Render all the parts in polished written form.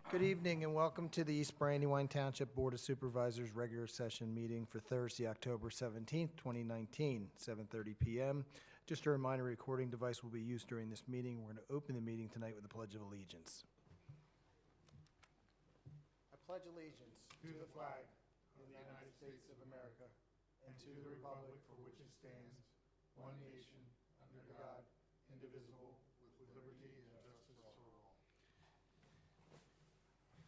Good evening and welcome to the East Brandywine Township Board of Supervisors regular session meeting for Thursday, October 17th, 2019, 7:30 p.m. Just a reminder, a recording device will be used during this meeting. We're going to open the meeting tonight with the Pledge of Allegiance. I pledge allegiance to the flag of the United States of America and to the republic for which it stands, one nation, under God, indivisible, with liberty and justice for all.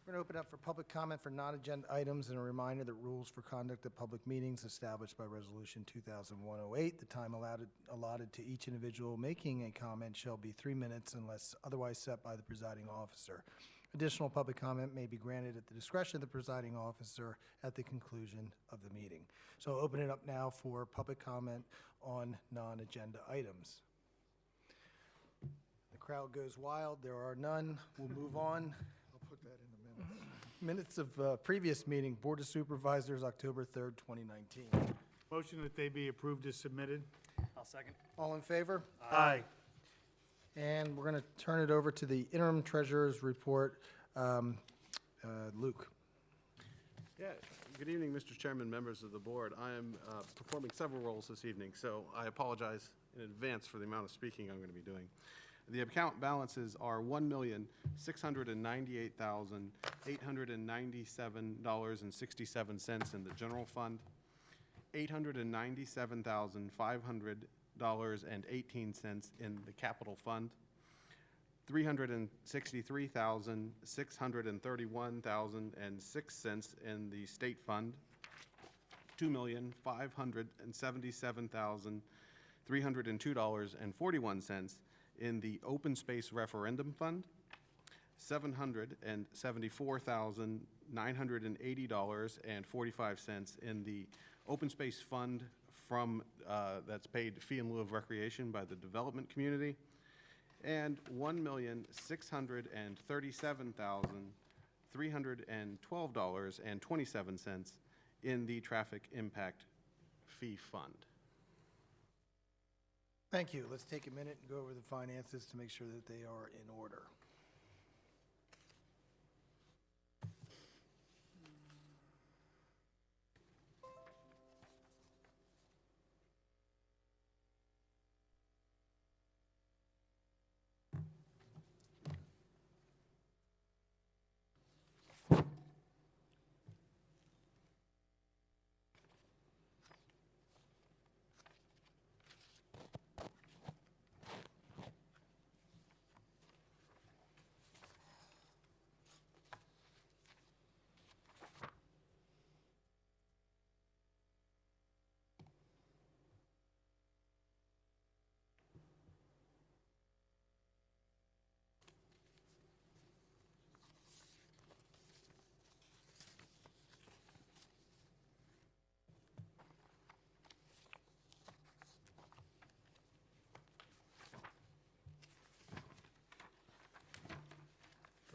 We're going to open up for public comment for non-agenda items and a reminder that rules for conduct of public meetings established by Resolution 2001-08. The time allotted to each individual making a comment shall be 3 minutes unless otherwise set by the presiding officer. Additional public comment may be granted at the discretion of the presiding officer at the conclusion of the meeting. So I'll open it up now for public comment on non-agenda items. The crowd goes wild. There are none. We'll move on. I'll put that in the minutes. Minutes of previous meeting, Board of Supervisors, October 3rd, 2019. Motion that they be approved as submitted. I'll second. All in favor? Aye. And we're going to turn it over to the interim treasurer's report. Luke. Yeah, good evening, Mr. Chairman, members of the board. I am performing several roles this evening, so I apologize in advance for the amount of speaking I'm going to be doing. The account balances are $1,698,897.67 in the general fund, $897,500.18 in the capital fund, $363,631,006 in the state fund, $2,577,302.41 in the open space referendum fund, $774,980.45 in the open space fund from that's paid fee in lieu of recreation by the development community, and $1,637,312.27 in the traffic impact fee fund. Thank you. Let's take a minute and go over the finances to make sure that they are in order.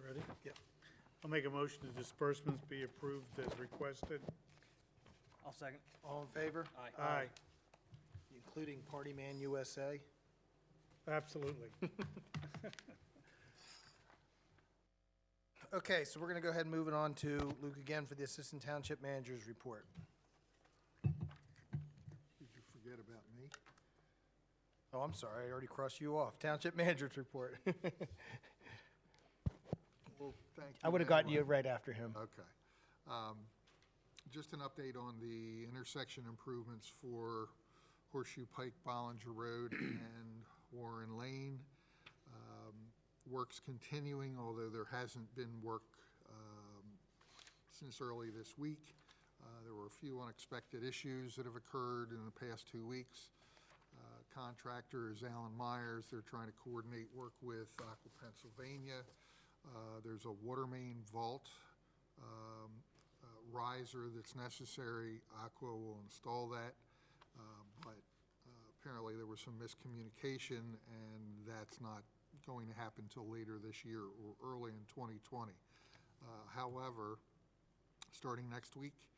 Ready? Yep. I'll make a motion the disbursements be approved as requested. I'll second. All in favor? Aye. Including Party Man USA? Absolutely. Okay, so we're going to go ahead and move it on to Luke again for the Assistant Township Manager's report. Did you forget about me? Oh, I'm sorry. I already crossed you off. Township Manager's report. Well, thank you. I would have gotten you anyway. right after him. Okay. Just an update on the intersection improvements for Horseshoe Pike, Bollinger Road, and Warren Lane. Work's continuing, although there hasn't been work since early this week. There were a few unexpected issues that have occurred in the past 2 weeks. Contractor is Alan Myers. They're trying to coordinate work with Aqua Pennsylvania. There's a water main vault riser that's necessary. Aqua will install that, but apparently there was some miscommunication, and that's not going to happen until later this year or early in 2020. However, starting next week,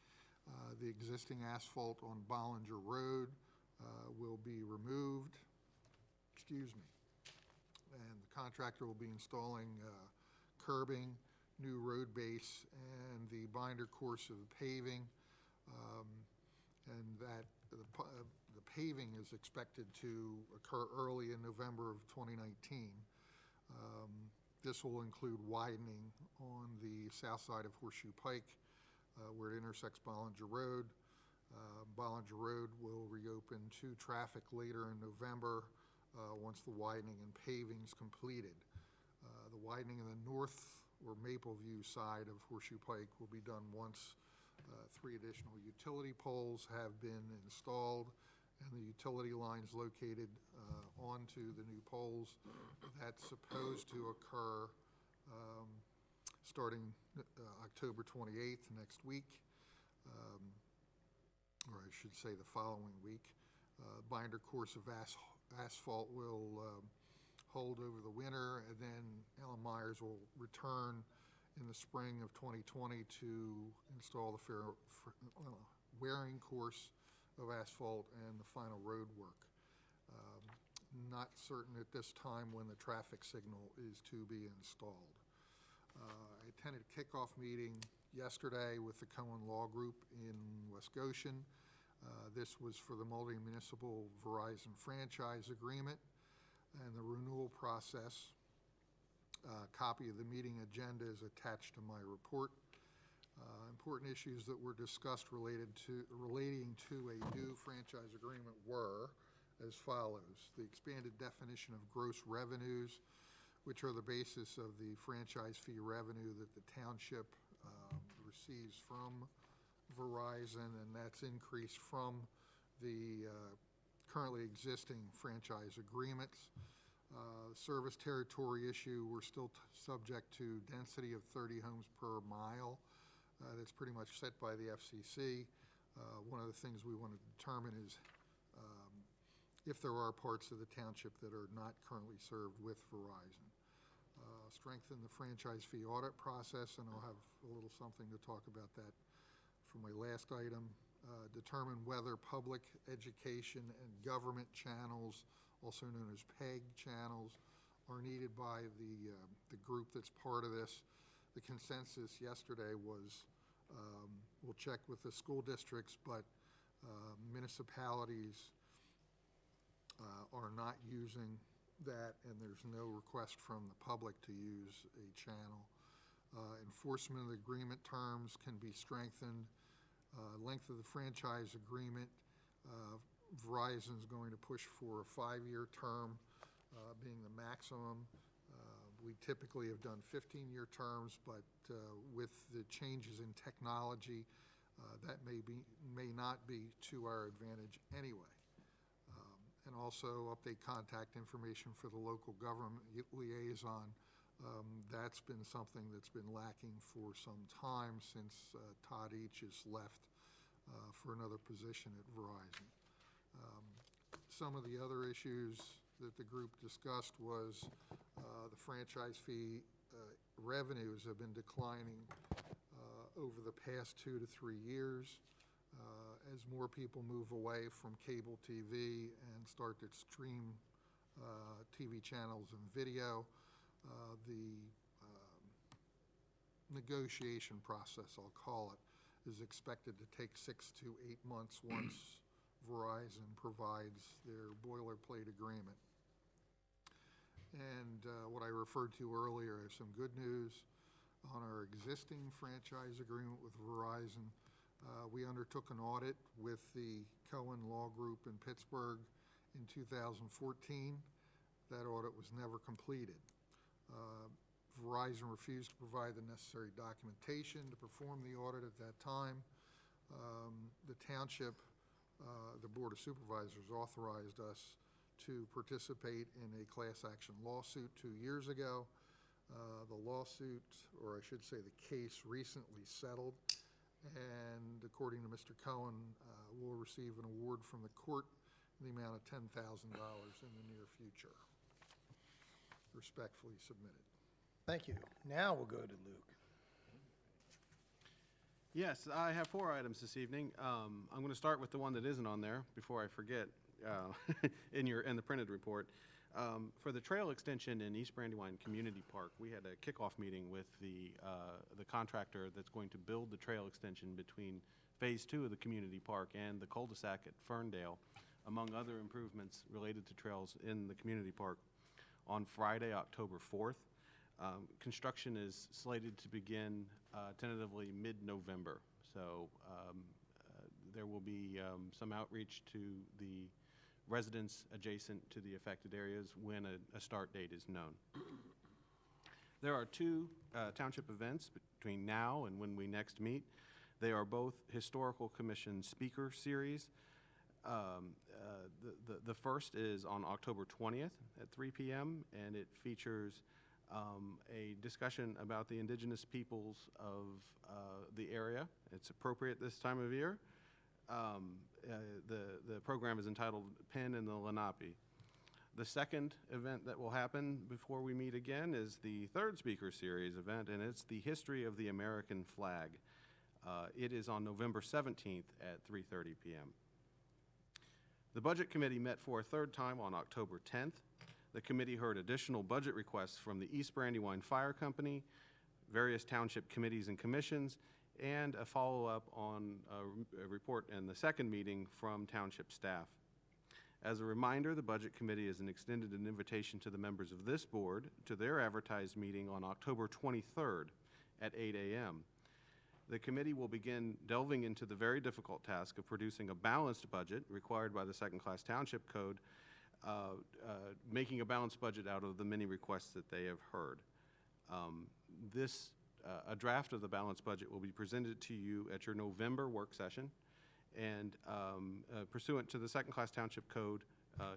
the existing asphalt on Bollinger Road will be removed. And the contractor will be installing curbing new road base and the binder course of paving, and that the paving is expected to occur early in November of 2019. This will include widening on the south side of Horseshoe Pike, where it intersects Bollinger Road. Bollinger Road will reopen to traffic later in November once the widening and paving is completed. The widening of the north or Mapleview side of Horseshoe Pike will be done once 3 additional utility poles have been installed and the utility lines located onto the new poles. That's supposed to occur starting October 28th, next week, or I should say the following week. Binder course of asphalt will hold over the winter, and then Ellen Myers will return in the spring of 2020 to install the wearing course of asphalt and the final road work. Not certain at this time when the traffic signal is to be installed. I attended a kickoff meeting yesterday with the Cohen Law Group in West Goshen. This was for the multi-municipal Verizon franchise agreement and the renewal process. A copy of the meeting agenda is attached to my report. Important issues that were discussed relating to a new franchise agreement were as follows: the expanded definition of gross revenues, which are the basis of the franchise fee revenue that the township receives from Verizon, and that's increased from the currently existing franchise agreements. Service territory issue, we're still subject to density of 30 homes per mile. That's pretty much set by the FCC. One of the things we want to determine is if there are parts of the township that are not currently served with Verizon. Strengthen the franchise fee audit process, and I'll have a little something to talk about that for my last item. Determine whether public education and government channels, also known as PEG channels, are needed by the group that's part of this. The consensus yesterday was we'll check with the school districts, but municipalities are not using that, and there's no request from the public to use a channel. Enforcement of the agreement terms can be strengthened. Length of the franchise agreement, Verizon's going to push for a 5-year term being the maximum. We typically have done 15-year terms, but with the changes in technology, that may not be to our advantage anyway. And also update contact information for the local government liaison. That's been something that's been lacking for some time since Todd Each has left for another position at Verizon. Some of the other issues that the group discussed was the franchise fee revenues have been declining over the past 2 to 3 years. As more people move away from cable TV and start to stream TV channels and video, the negotiation process, I'll call it, is expected to take 6 to 8 months once Verizon provides their boilerplate agreement. And what I referred to earlier is some good news on our existing franchise agreement with Verizon. We undertook an audit with the Cohen Law Group in Pittsburgh in 2014. That audit was never completed. Verizon refused to provide the necessary documentation to perform the audit at that time. The Township, the Board of Supervisors, authorized us to participate in a class action lawsuit 2 years ago. The lawsuit, or I should say the case, recently settled, and according to Mr. Cohen, will receive an award from the court in the amount of $10,000 in the near future. Respectfully submitted. Thank you. Now we'll go to Luke. Yes, I have 4 items this evening. I'm going to start with the one that isn't on there before I forget in the printed report. For the trail extension in East Brandywine Community Park, we had a kickoff meeting with the contractor that's going to build the trail extension between Phase 2 of the community park and the cul-de-sac at Ferndale, among other improvements related to trails in the community park, on Friday, October 4th. Construction is slated to begin tentatively mid-November, so there will be some outreach to the residents adjacent to the affected areas when a start date is known. There are two township events between now and when we next meet. They are both Historical Commission speaker series. The first is on October 20th at 3 p.m., and it features a discussion about the indigenous peoples of the area. It's appropriate this time of year. The program is entitled Penn and the Lenape. The second event that will happen before we meet again is the third speaker series event, and it's the History of the American Flag. It is on November 17th at 3:30 p.m. The Budget Committee met for a third time on October 10th. The committee heard additional budget requests from the East Brandywine Fire Company, various township committees and commissions, and a follow-up on a report in the second meeting from township staff. As a reminder, the Budget Committee has extended an invitation to the members of this board to their advertised meeting on October 23rd at 8 a.m. The committee will begin delving into the very difficult task of producing a balanced budget required by the second-class township code, making a balanced budget out of the many requests that they have heard. A draft of the balanced budget will be presented to you at your November work session, and pursuant to the second-class township code,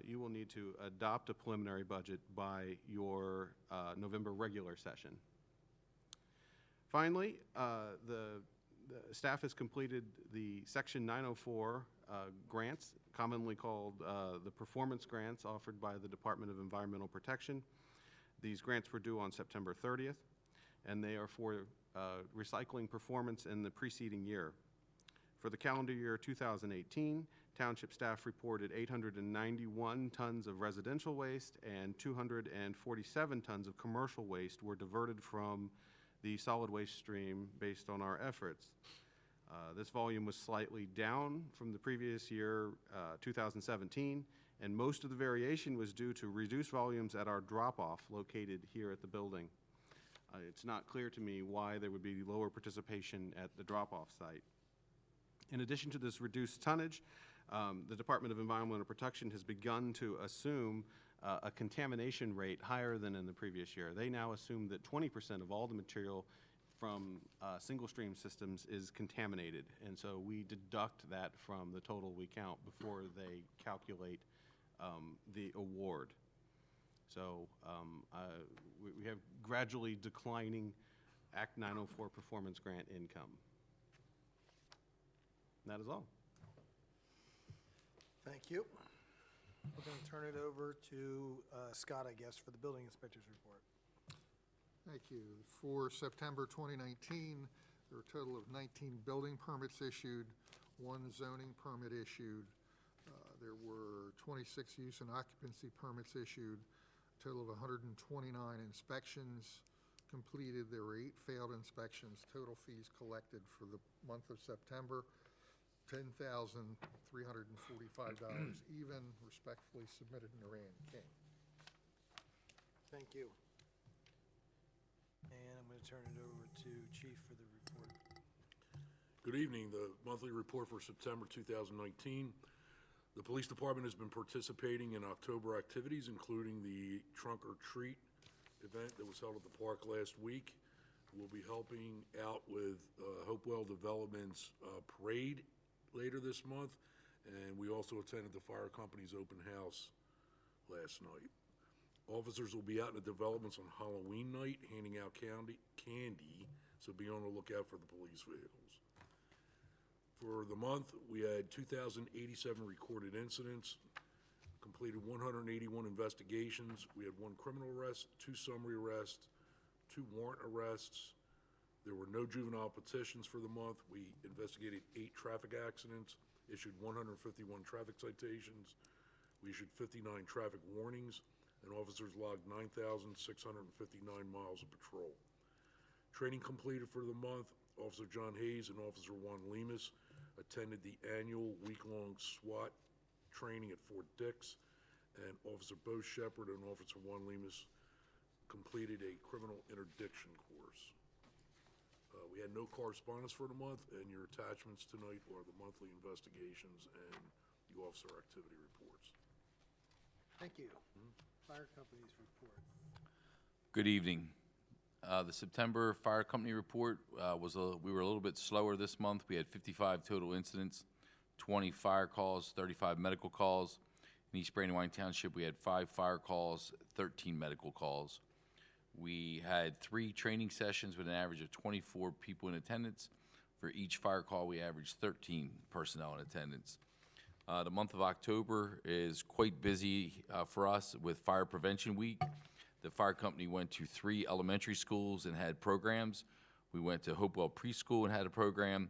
you will need to adopt a preliminary budget by your November regular session. Finally, the staff has completed the Section 904 grants, commonly called the performance grants offered by the Department of Environmental Protection. These grants were due on September 30th, and they are for recycling performance in the preceding year. For the calendar year 2018, township staff reported 891 tons of residential waste and 247 tons of commercial waste were diverted from the solid waste stream based on our efforts. This volume was slightly down from the previous year, 2017, and most of the variation was due to reduced volumes at our drop-off located here at the building. It's not clear to me why there would be lower participation at the drop-off site. In addition to this reduced tonnage, the Department of Environmental Protection has begun to assume a contamination rate higher than in the previous year. They now assume that 20% of all the material from single stream systems is contaminated, and so we deduct that from the total we count before they calculate the award. So we have gradually declining Act 904 performance grant income. And that is all. Thank you. We're going to turn it over to Scott, I guess, for the building inspector's report. Thank you. For September 2019, there were a total of 19 building permits issued, 1 zoning permit issued. There were 26 use and occupancy permits issued, a total of 129 inspections completed. There were 8 failed inspections. Total fees collected for the month of September, $10,345 even. Respectfully submitted, Naran King. Thank you. And I'm going to turn it over to Chief for the report. Good evening. The monthly report for September 2019. The police department has been participating in October activities, including the trunk or treat event that was held at the park last week. We'll be helping out with Hopewell Development's parade later this month, and we also attended the fire company's open house last night. Officers will be out in the developments on Halloween night handing out candy, so be on the lookout for the police vehicles. For the month, we had 2,087 recorded incidents, completed 181 investigations. We had 1 criminal arrest, 2 summary arrests, 2 warrant arrests. There were no juvenile petitions for the month. We investigated 8 traffic accidents, issued 151 traffic citations. We issued 59 traffic warnings. and officers logged 9,659 miles of patrol. Training completed for the month, Officer John Hayes and Officer Juan Lemus attended the annual week-long SWAT training at Fort Dix, and Officer Bo Shepherd and Officer Juan Lemus completed a criminal interdiction course. We had no correspondence for the month, and your attachments tonight are the monthly investigations and the officer activity reports. Thank you. Fire company's report. Good evening. The September Fire Company report we were a little bit slower this month. We had 55 total incidents, 20 fire calls, 35 medical calls. In East Brandywine Township, we had 5 fire calls, 13 medical calls. We had 3 training sessions with an average of 24 people in attendance. For each fire call, we averaged 13 personnel in attendance. The month of October is quite busy for us with Fire Prevention Week. The fire company went to 3 elementary schools and had programs. We went to Hopewell Preschool and had a program,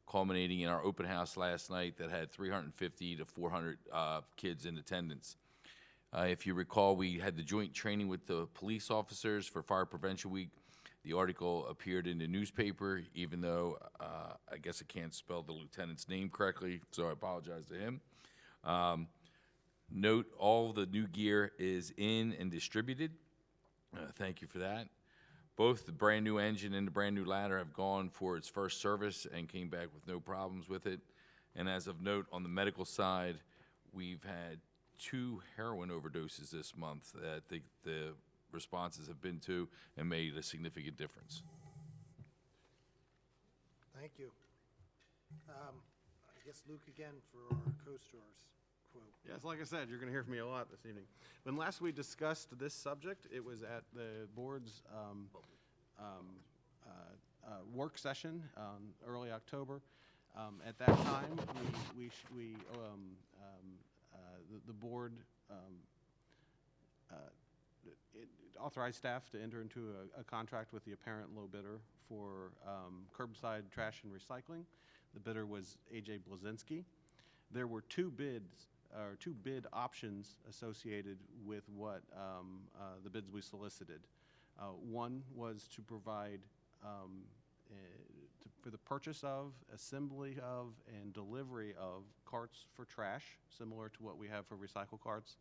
culminating in our open house last night that had 350 to 400 kids in attendance. If you recall, we had the joint training with the police officers for Fire Prevention Week. The article appeared in the newspaper, even though I guess I can't spell the lieutenant's name correctly, so I apologize to him. Note, all the new gear is in and distributed. Thank you for that. Both the brand new engine and the brand new ladder have gone for its first service and came back with no problems with it. And as of note, on the medical side, we've had 2 heroin overdoses this month that the responses have been to and made a significant difference. Thank you. I guess Luke again for our co-stars quote. Yes, like I said, you're going to hear from me a lot this evening. When last we discussed this subject, it was at the board's work session early October. At that time, the board authorized staff to enter into a contract with the apparent low bidder for curbside trash and recycling. The bidder was A.J. Blazinski. There were 2 bid options associated with what the bids we solicited. One was to provide for the purchase of, assembly of, and delivery of carts for trash, similar to what we have for recycle carts.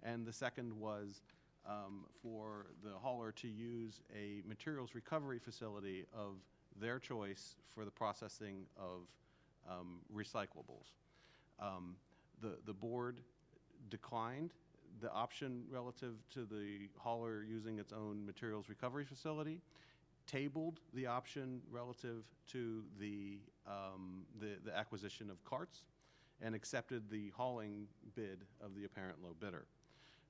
And the second was for the hauler to use a materials recovery facility of their choice for the processing of recyclables. The board declined the option relative to the hauler using its own materials recovery facility, tabled the option relative to the acquisition of carts, and accepted the hauling bid of the apparent low bidder.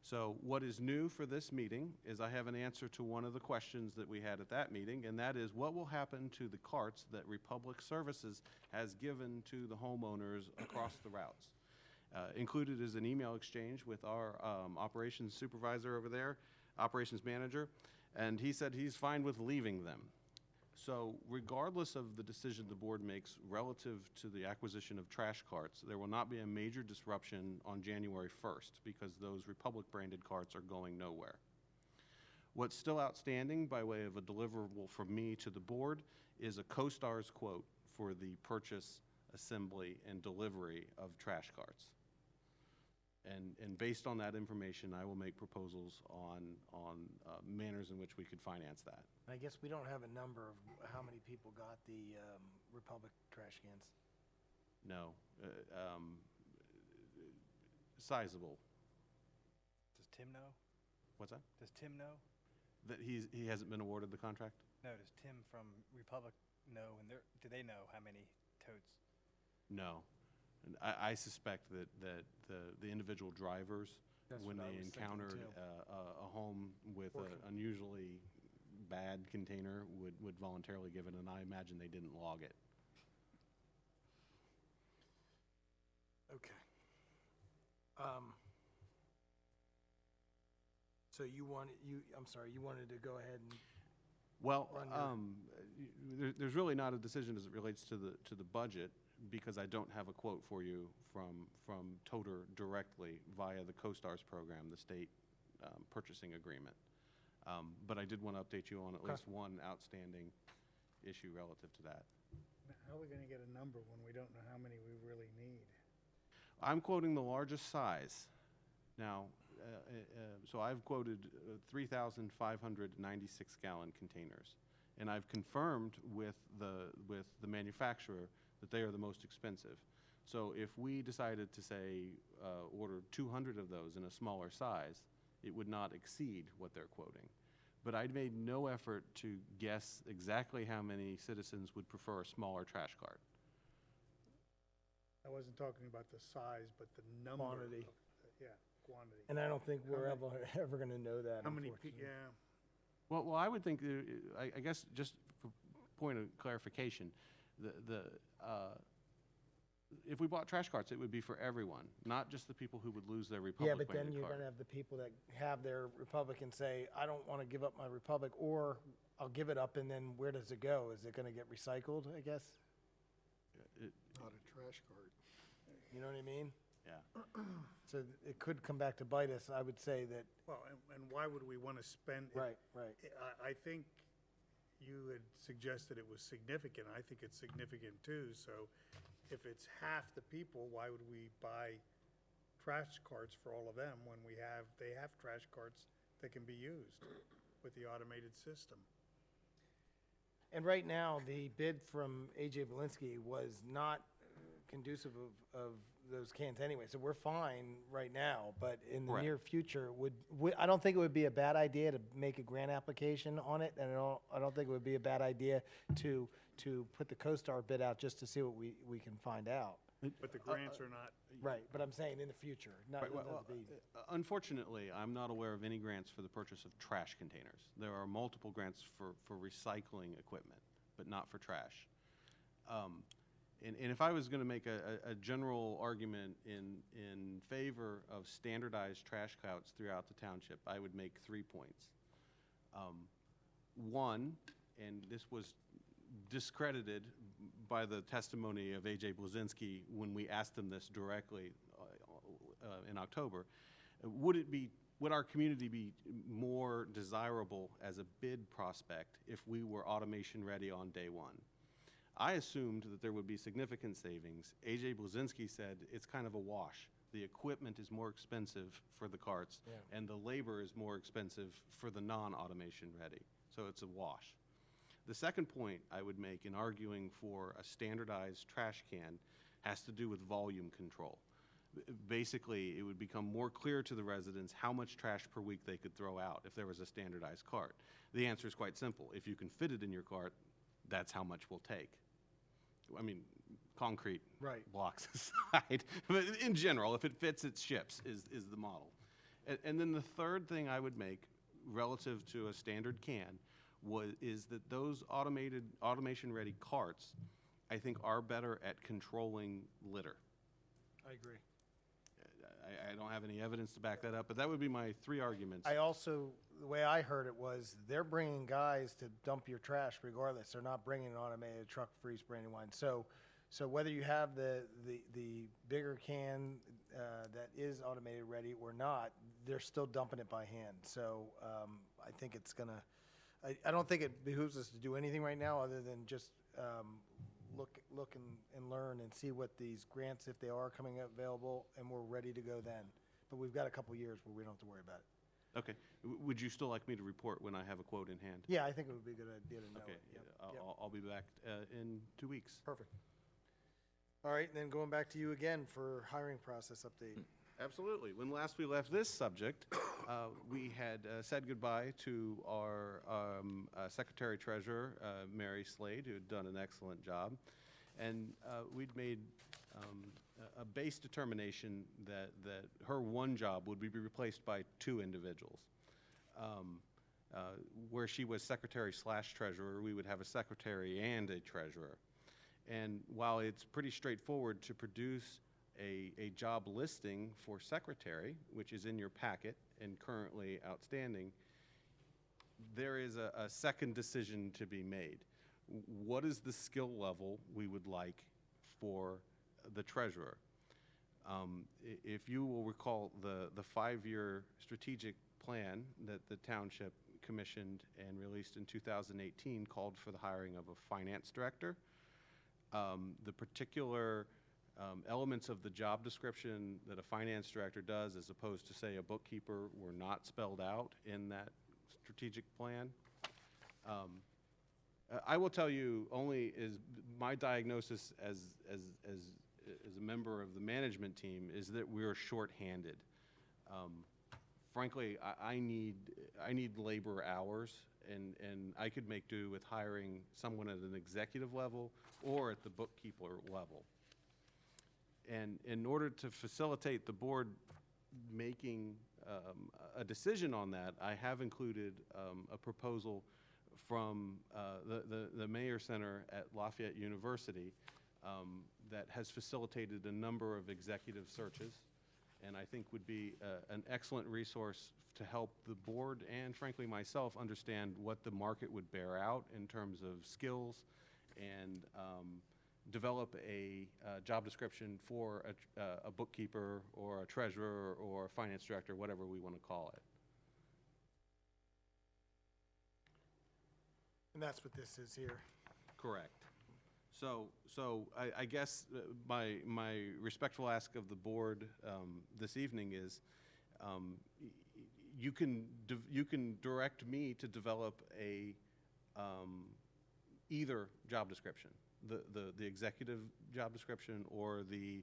So what is new for this meeting is I have an answer to one of the questions that we had at that meeting, and that is what will happen to the carts that Republic Services has given to the homeowners across the routes. Included is an email exchange with our operations supervisor over there, operations manager, and he said he's fine with leaving them. So regardless of the decision the board makes relative to the acquisition of trash carts, there will not be a major disruption on January 1st because those Republic branded carts are going nowhere. What's still outstanding by way of a deliverable from me to the board is a CoStar's quote for the purchase, assembly, and delivery of trash carts. And based on that information, I will make proposals on manners in which we could finance that. I guess we don't have a number of how many people got the Republic trash cans. No. Sizable. Does Tim know? What's that? Does Tim know? That he hasn't been awarded the contract? No, does Tim from Republic know? And do they know how many totes? No. And I suspect that the individual drivers, That's when what I they was thinking, encountered too. a home with an unusually bad container, would voluntarily give it, and I imagine they didn't log it. Okay. So you wanted to go ahead and, Well, Run there's really not a decision as it relates to the budget, because I don't have a quote for you from Toter directly via the CoStars program, the state purchasing agreement. But I did want to update you on at least one outstanding issue relative to that. How are we gonna get a number when we don't know how many we really need? I'm quoting the largest size. Now, so I've quoted 3,596 gallon containers. And I've confirmed with the manufacturer that they are the most expensive. So if we decided to say, order 200 of those in a smaller size, it would not exceed what they're quoting. But I made no effort to guess exactly how many citizens would prefer a smaller trash cart. I wasn't talking about the size, but the number. Quantity. Yeah, quantity. And I don't think we're How ever going to know that, How many, unfortunately. yeah, Well, I would think, I guess, just for point of clarification, if we bought trash carts, it would be for everyone, not just the people who would lose their Yeah, Republic but then branded you're cart. going to have the people that have their Republic and say, I don't want to give up my Republic, or I'll give it up, and then where does it go? Is it going to get recycled, I guess? Not a trash cart. You know what I mean? Yeah. So it could come back to bite us. I would say that, well, and why would we want to spend? right. I think you had suggested it was significant. I think it's significant too. So if it's half the people, why would we buy trash carts for all of them when they have trash carts that can be used with the automated system? And right now, the bid from A.J. Belinsky was not conducive of those cans anyway, so we're fine right now, but in the Correct. near future, I don't think it would be a bad idea to make a grant application on it, and I don't think it would be a bad idea to put the CoStar bid out just to see what we can find out. But the grants are not. Right, but I'm saying in the future, not Right, well, not to be. Unfortunately, I'm not aware of any grants for the purchase of trash containers. There are multiple grants for recycling equipment, but not for trash. And if I was going to make a general argument in favor of standardized trash carts throughout the township, I would make 3 points. One, and this was discredited by the testimony of A.J. Blazinski when we asked him this directly in October, would our community be more desirable as a bid prospect if we were automation ready on day one? I assumed that there would be significant savings. A.J. Blazinski said it's kind of a wash. The equipment is more expensive for the carts, and the labor is more expensive for the non-automation ready. So it's a wash. The second point I would make in arguing for a standardized trash can has to do with volume control. Basically, it would become more clear to the residents how much trash per week they could throw out if there was a standardized cart. The answer is quite simple. If you can fit it in your cart, that's how much we'll take. I mean, concrete blocks aside, but in general, if it fits, it ships, is the model. And then the third thing I would make relative to a standard can is that those automation-ready carts, I think, are better at controlling litter. I agree. I don't have any evidence to back that up, but that would be my 3 arguments. I also, the way I heard it was, they're bringing guys to dump your trash regardless. They're not bringing an automated truck for East Brandywine. So whether you have the bigger can that is automated ready or not, they're still dumping it by hand. So I think it's gonna. I don't think it behooves us to do anything right now other than just look and learn and see what these grants, if they are coming up available, and we're ready to go then. But we've got a couple years where we don't have to worry about it. Okay. Would you still like me to report when I have a quote in hand? Yeah, I think it would be a good idea to know Okay. it. Yep, I'll, yep. I'll be back in 2 weeks. Perfect. All right, and then going back to you again for hiring process update. Absolutely. When last we left this subject, we had said goodbye to our Secretary-Treasurer, Mary Slade, who had done an excellent job. And we'd made a base determination that her one job would be replaced by 2 individuals. Where she was Secretary/Treasurer, we would have a Secretary and a Treasurer. And while it's pretty straightforward to produce a job listing for Secretary, which is in your packet and currently outstanding, there is a second decision to be made. What is the skill level we would like for the treasurer? If you will recall, the 5-year strategic plan that the township commissioned and released in 2018 called for the hiring of a finance director. The particular elements of the job description that a finance director does, as opposed to, say, a bookkeeper, were not spelled out in that strategic plan. I will tell you, only is my diagnosis as a member of the management team is that we are shorthanded. Frankly, I need labor hours, and I could make do with hiring someone at an executive level or at the bookkeeper level. And in order to facilitate the board making a decision on that, I have included a proposal from the Mayor Center at Lafayette University that has facilitated a number of executive searches, and I think would be an excellent resource to help the board and frankly myself understand what the market would bear out in terms of skills, and develop a job description for a bookkeeper or a treasurer or a finance director, whatever we want to call it. And that's what this is here. Correct. So I guess my respectful ask of the board this evening is, you can direct me to develop a either job description, the executive job description or the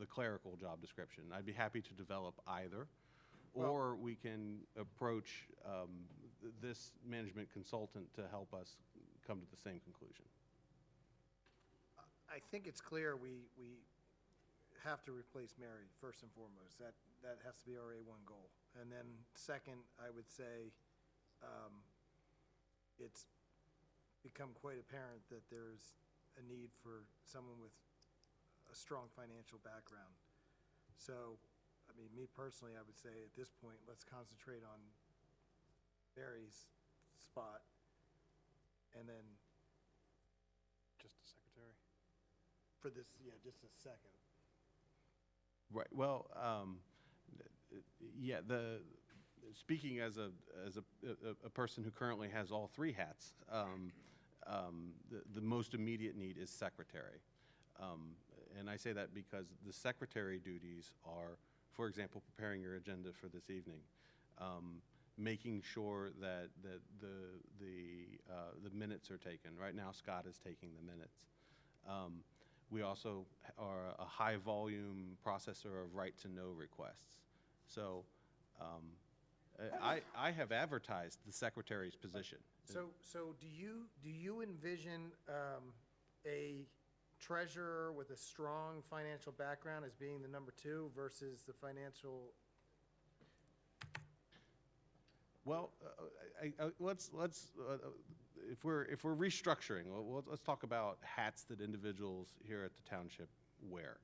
clerical job description. I'd be happy to develop either, or we can approach this management consultant to help us come to the same conclusion. I think it's clear we have to replace Mary, first and foremost. That has to be our A1 goal. And then second, I would say it's become quite apparent that there's a need for someone with a strong financial background. So, I mean, me personally, I would say at this point, let's concentrate on Mary's spot, and then Just a secretary. for this, yeah, just a second. Right. Well, yeah. Speaking as a person who currently has all three hats, the most immediate need is secretary, and I say that because the secretary duties are, for example, preparing your agenda for this evening, making sure that the minutes are taken. Right now, Scott is taking the minutes. We also are a high-volume processor of right-to-know requests. So I have advertised the secretary's position. So do you envision a treasurer with a strong financial background as being the number two versus the financial? Well, let's if we're restructuring, let's talk about hats that individuals here at the township wear.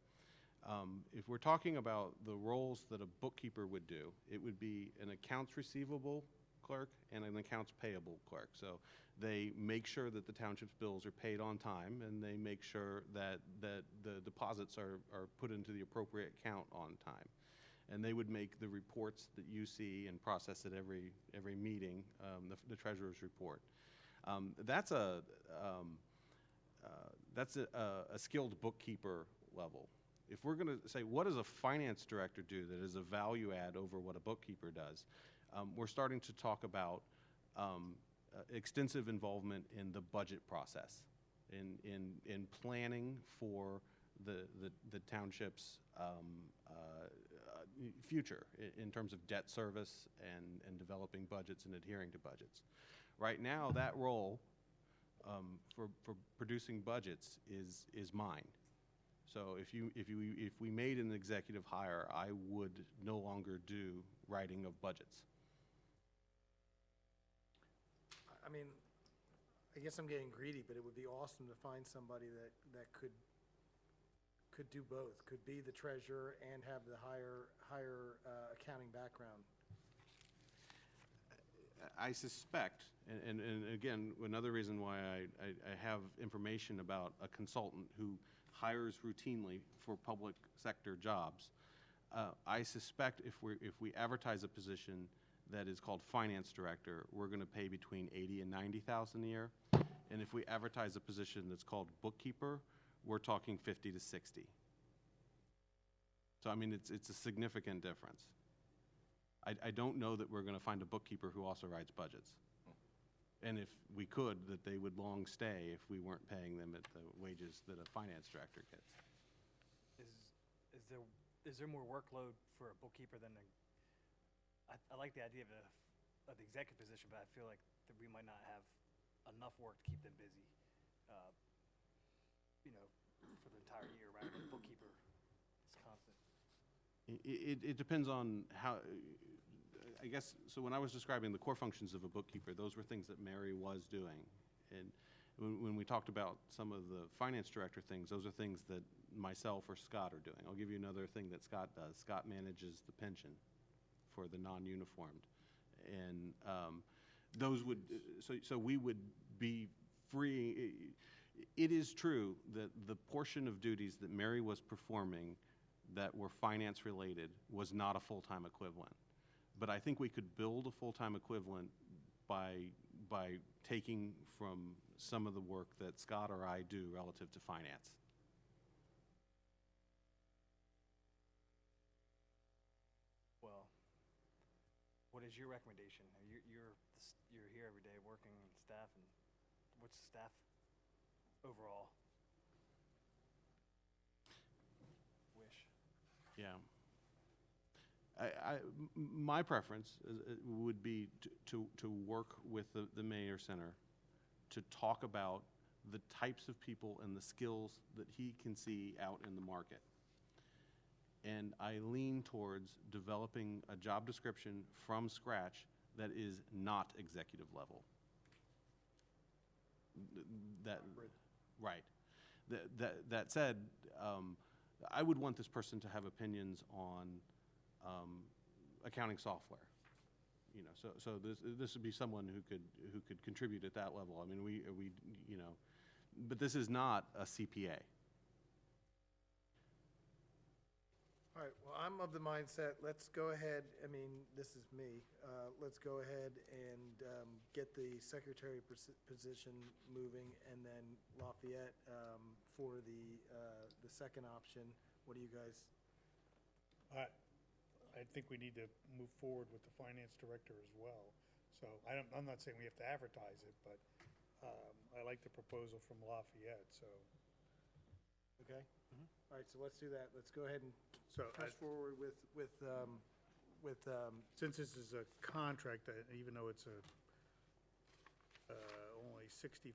If we're talking about the roles that a bookkeeper would do, it would be an accounts receivable clerk and an accounts payable clerk. So they make sure that the township's bills are paid on time, and they make sure that the deposits are put into the appropriate account on time. And they would make the reports that you see and process at every meeting, the treasurer's report. That's a skilled bookkeeper level. If we're going to say, what does a finance director do that is a value add over what a bookkeeper does, we're starting to talk about extensive involvement in the budget process, in planning for the township's future in terms of debt service and developing budgets and adhering to budgets. Right now, that role for producing budgets is mine. So if we made an executive hire, I would no longer do writing of budgets. I mean, I guess I'm getting greedy, but it would be awesome to find somebody that could do both, could be the treasurer and have the higher accounting background. I suspect, and again, another reason why I have information about a consultant who hires routinely for public sector jobs, I suspect if we advertise a position that is called finance director, we're going to pay between 80 and 90,000 a year. And if we advertise a position that's called bookkeeper, we're talking 50 to 60. So I mean, it's a significant difference. I don't know that we're going to find a bookkeeper who also writes budgets. And if we could, that they would long stay if we weren't paying them at the wages that a finance director gets. Is there more workload for a bookkeeper than I like the idea of the executive position, but I feel like that we might not have enough work to keep them busy, for the entire year, right? The bookkeeper is constant. It depends on how, I guess, so when I was describing the core functions of a bookkeeper, those were things that Mary was doing. And when we talked about some of the finance director things, those are things that myself or Scott are doing. I'll give you another thing that Scott does. Scott manages the pension for the non-uniformed. And those would, so we would be free. It is true that the portion of duties that Mary was performing that were finance related was not a full-time equivalent. But I think we could build a full-time equivalent by taking from some of the work that Scott or I do relative to finance. Well, what is your recommendation? You're here every day working staff, and what's the staff overall wish? Yeah. My preference would be to work with the Mayor Center to talk about the types of people and the skills that he can see out in the market. And I lean towards developing a job description from scratch that is not executive level. Right. That said, I would want this person to have opinions on accounting software. So this would be someone who could contribute at that level. I mean, but this is not a CPA. All right, well, I'm of the mindset, let's go ahead, I mean, this is me, let's go ahead and get the secretary position moving, and then Lafayette for the second option. What do you guys? I think we need to move forward with the finance director as well. So I'm not saying we have to advertise it, but I like the proposal from Lafayette, so. Okay. All right, so let's do that. Let's go ahead and So press forward with since this is a contract, even though it's only $6,500,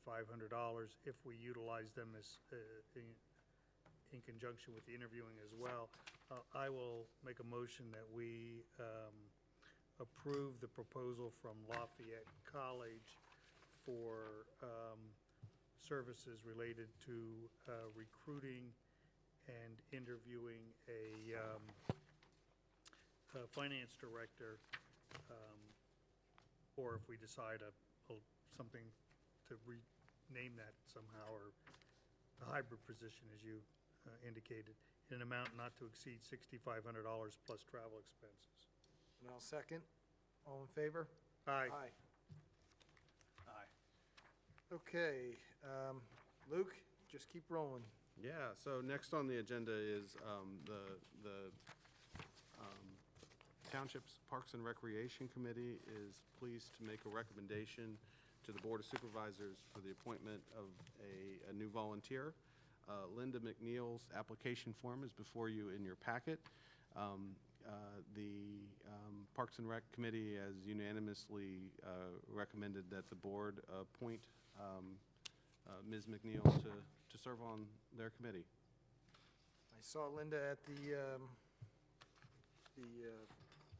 if we utilize them as in conjunction with the interviewing as well, I will make a motion that we approve the proposal from Lafayette College for services related to recruiting and interviewing a finance director, or if we decide something to rename that somehow, or a hybrid position, as you indicated, in an amount not to exceed $6,500 plus travel expenses. and I'll second. All in favor? Aye. Aye. Okay, Luke, just keep rolling. Yeah, so next on the agenda is the Township's Parks and Recreation Committee is pleased to make a recommendation to the Board of Supervisors for the appointment of a new volunteer. Linda McNeil's application form is before you in your packet. The Parks and Rec Committee has unanimously recommended that the board appoint Ms. McNeil to serve on their committee. I saw Linda at the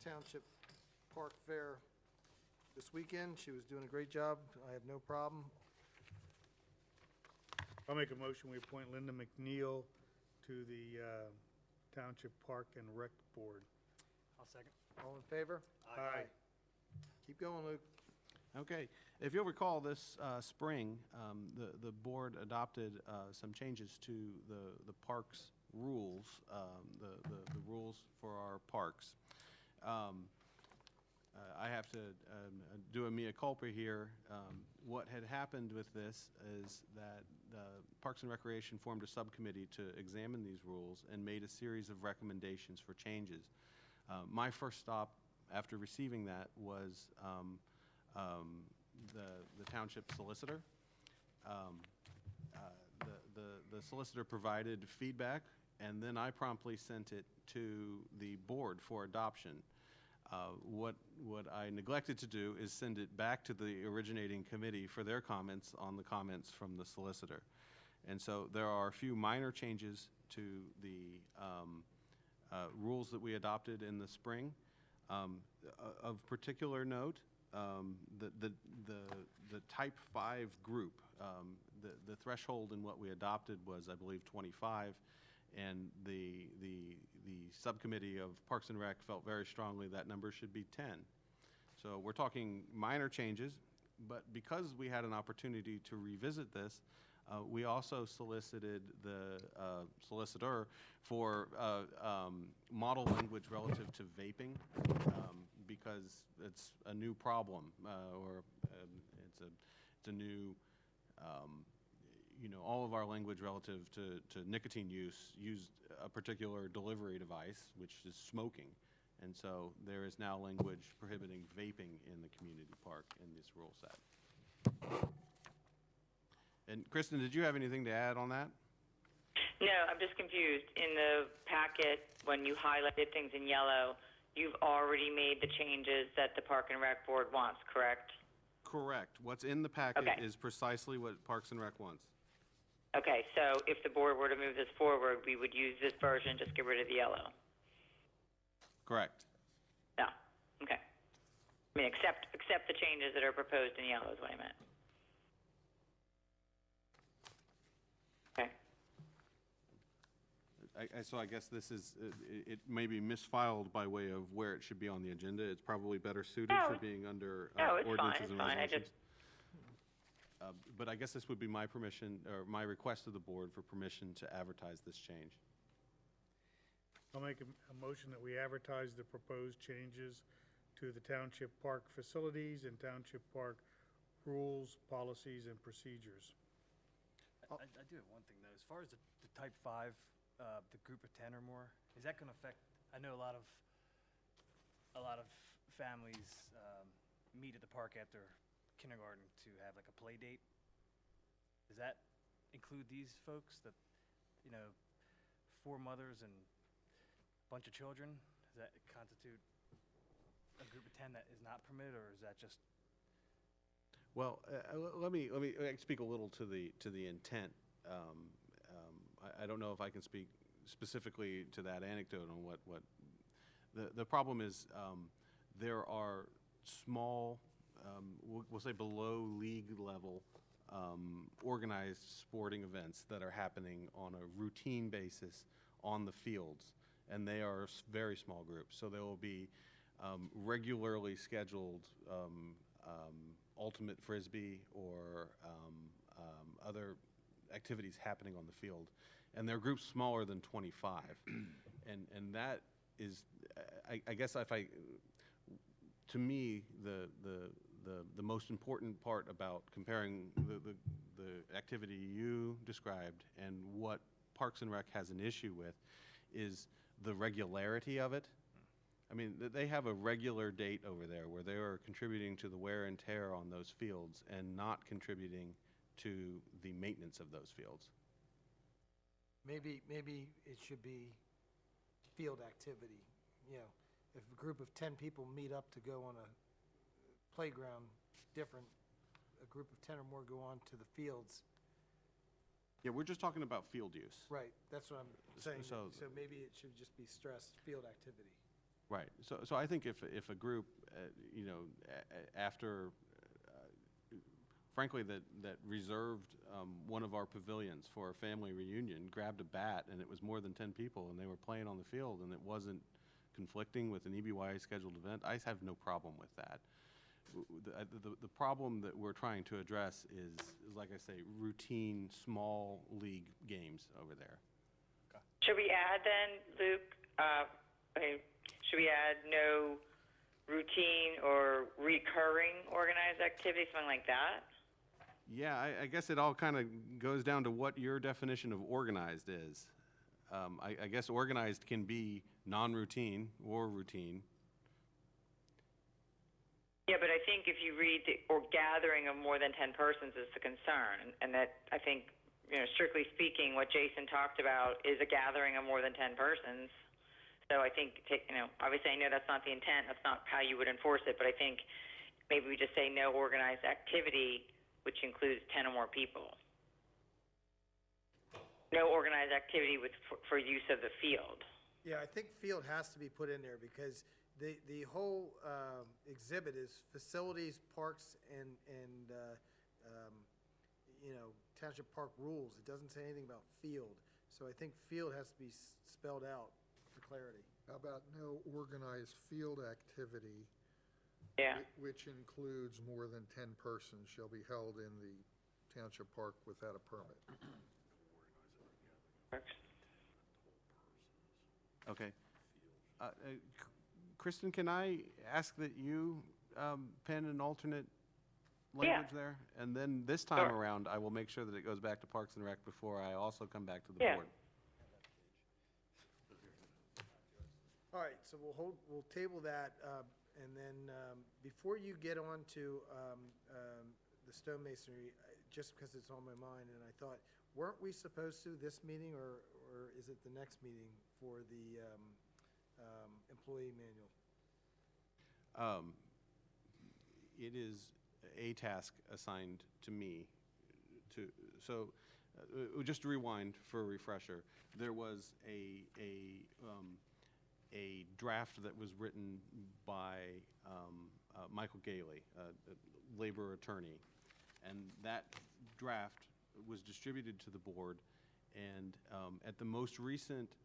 Township Park Fair this weekend. She was doing a great job. I have no problem. I'll make a motion, we appoint Linda McNeil to the Township Park and Rec Board. I'll second. All in favor? Aye. Keep going, Luke. Okay, if you'll recall, this spring, the board adopted some changes to the parks rules, the rules for our parks. I have to do a mea culpa here. What had happened with this is that Parks and Recreation formed a subcommittee to examine these rules and made a series of recommendations for changes. My first stop after receiving that was the township solicitor. The solicitor provided feedback, and then I promptly sent it to the board for adoption. What I neglected to do is send it back to the originating committee for their comments on the comments from the solicitor. And so there are a few minor changes to the rules that we adopted in the spring. Of particular note, the type 5 group, the threshold in what we adopted was, I believe, 25, and the subcommittee of Parks and Rec felt very strongly that number should be 10. So we're talking minor changes, but because we had an opportunity to revisit this, we also solicited the solicitor for model language relative to vaping, because it's a new problem, or it's a new, all of our language relative to nicotine use used a particular delivery device, which is smoking. And so there is now language prohibiting vaping in the community park in this rule set. And Kristen, did you have anything to add on that? No, I'm just confused. In the packet, when you highlighted things in yellow, you've already made the changes that the Park and Rec Board wants, correct? Correct. What's in the packet Okay. is precisely what Parks and Rec wants. Okay, so if the board were to move this forward, we would use this version, just get rid of the yellow? Correct. No, okay. I mean, accept the changes that are proposed in yellow is what I meant. Okay. So I guess this is, it may be misfiled by way of where it should be on the agenda. It's probably better suited for being under No, it's fine, ordinances it's and fine. I resolutions. just, But I guess this would be my permission, or my request to the board for permission to advertise this change. I'll make a motion that we advertise the proposed changes to the Township Park facilities and Township Park rules, policies, and procedures. I do have one thing, though. As far as the type 5, the group of 10 or more, is that going to affect, I know a lot of families meet at the park after kindergarten to have like a play date. Does that include these folks that, 4 mothers and a bunch of children? Does that constitute a group of 10 that is not permitted, or is that just? Well, let me speak a little to the intent. I don't know if I can speak specifically to that anecdote on what the problem is. There are small, we'll say below league level, organized sporting events that are happening on a routine basis on the fields, and they are very small groups. So there will be regularly scheduled ultimate frisbee or other activities happening on the field, and they're groups smaller than 25, and that is, I guess, to me, the most important part about comparing the activity you described and what Parks and Rec has an issue with is the regularity of it. I mean, they have a regular date over there where they are contributing to the wear and tear on those fields and not contributing to the maintenance of those fields. Maybe it should be field activity. If a group of 10 people meet up to go on a playground, a group of 10 or more go on to the fields. Yeah, we're just talking about field use. Right, that's what I'm saying. So- So maybe it should just be stressed, field activity. Right. So I think if a group, after, frankly, that reserved one of our pavilions for a family reunion, grabbed a bat, and it was more than 10 people, and they were playing on the field, and it wasn't conflicting with an EBY scheduled event, I have no problem with that. The problem that we're trying to address is, like I say, routine, small league games over there. Okay. Should we add then, Luke, should we add no routine or recurring organized activity, something like that? Yeah, I guess it all kind of goes down to what your definition of organized is. I guess organized can be non-routine or routine. Yeah, but I think if you read or gathering of more than 10 persons is the concern, and that I think, strictly speaking, what Jason talked about is a gathering of more than 10 persons. So I think, obviously I know that's not the intent, that's not how you would enforce it, but I think maybe we just say no organized activity, which includes 10 or more people. No organized activity for use of the field. Yeah, I think field has to be put in there because the whole exhibit is facilities, parks, and township park rules. It doesn't say anything about field. So I think field has to be spelled out for clarity. How about no organized field activity? Yeah. Which includes more than 10 persons shall be held in the township park without a permit. Okay. Kristen, can I ask that you pen an alternate language there? And then this time Sure. around, I will make sure that it goes back to Parks and Rec before I also come back to the Yeah. board. All right, so we'll table that, and then before you get on to the stonemasonry, just because it's on my mind, and I thought, weren't we supposed to, this meeting, or is it the next meeting for the employee manual? It is a task assigned to me just to rewind for a refresher, there was a draft that was written by Michael Gailey, a labor attorney, and that draft was distributed to the board, and at the most recent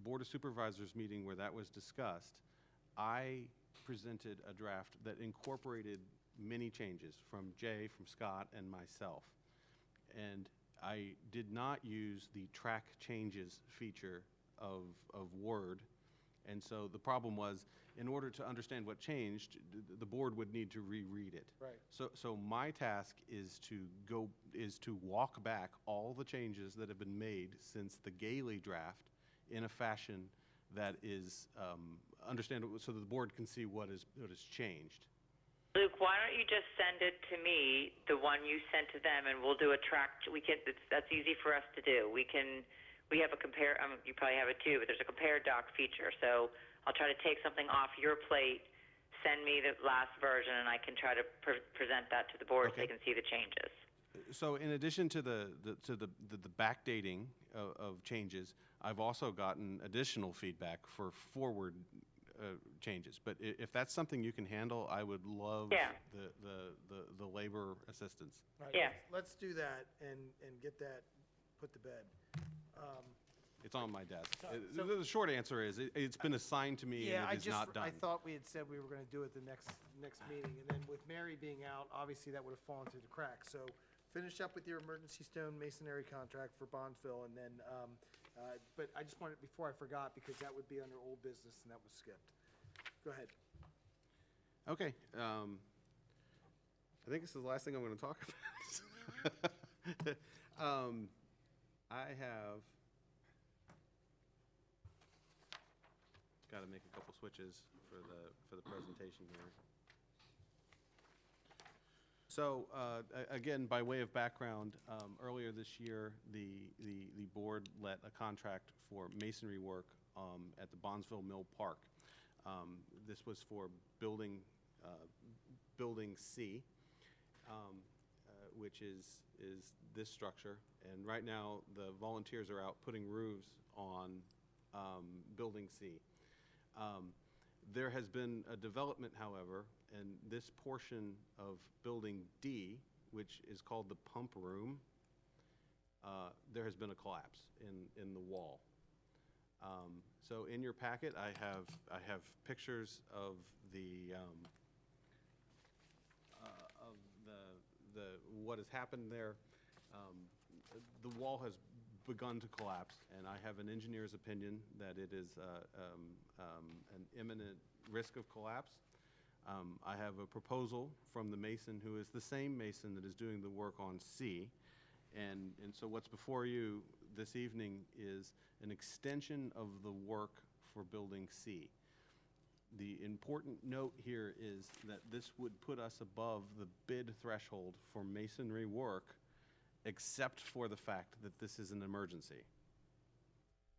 Board of Supervisors meeting where that was discussed, I presented a draft that incorporated many changes from Jay, from Scott, and myself. And I did not use the track changes feature of Word. And so the problem was, in order to understand what changed, the board would need to reread it. Right. So my task is to walk back all the changes that have been made since the Gailey draft in a fashion that is understandable, so that the board can see what has changed. Luke, why don't you just send it to me, the one you sent to them, and we'll do a track. That's easy for us to do. We have a compare. You probably have it too, but there's a compare doc feature. So I'll try to take something off your plate, send me the last version, and I can try to present that to the board so they can see the changes. So in addition to the backdating of changes, I've also gotten additional feedback for forward changes. But if that's something you can handle, I would love the labor assistance. All right, Yeah. let's do that and get that put to bed. It's on my desk. The short answer is it's been assigned to me and it is not done. I thought we had said we were going to do it the next meeting, and then with Mary being out, obviously that would have fallen through the cracks. So finish up with your emergency stone masonry contract for Bondsville, and then, but I just wanted, before I forgot, because that would be under old business and that was skipped. Go ahead. Okay. I think this is the last thing I'm going to talk about. I have got to make a couple switches for the presentation here. So again, by way of background, earlier this year, the board let a contract for masonry work at the Bondsville Mill Park. This was for building C, which is this structure. And right now, the volunteers are out putting roofs on building C. There has been a development, however, and this portion of building D, which is called the pump room, there has been a collapse in the wall. So in your packet, I have pictures of the what has happened there. The wall has begun to collapse, and I have an engineer's opinion that it is an imminent risk of collapse. I have a proposal from the mason, who is the same mason that is doing the work on C. And so what's before you this evening is an extension of the work for building C. The important note here is that this would put us above the bid threshold for masonry work, except for the fact that this is an emergency.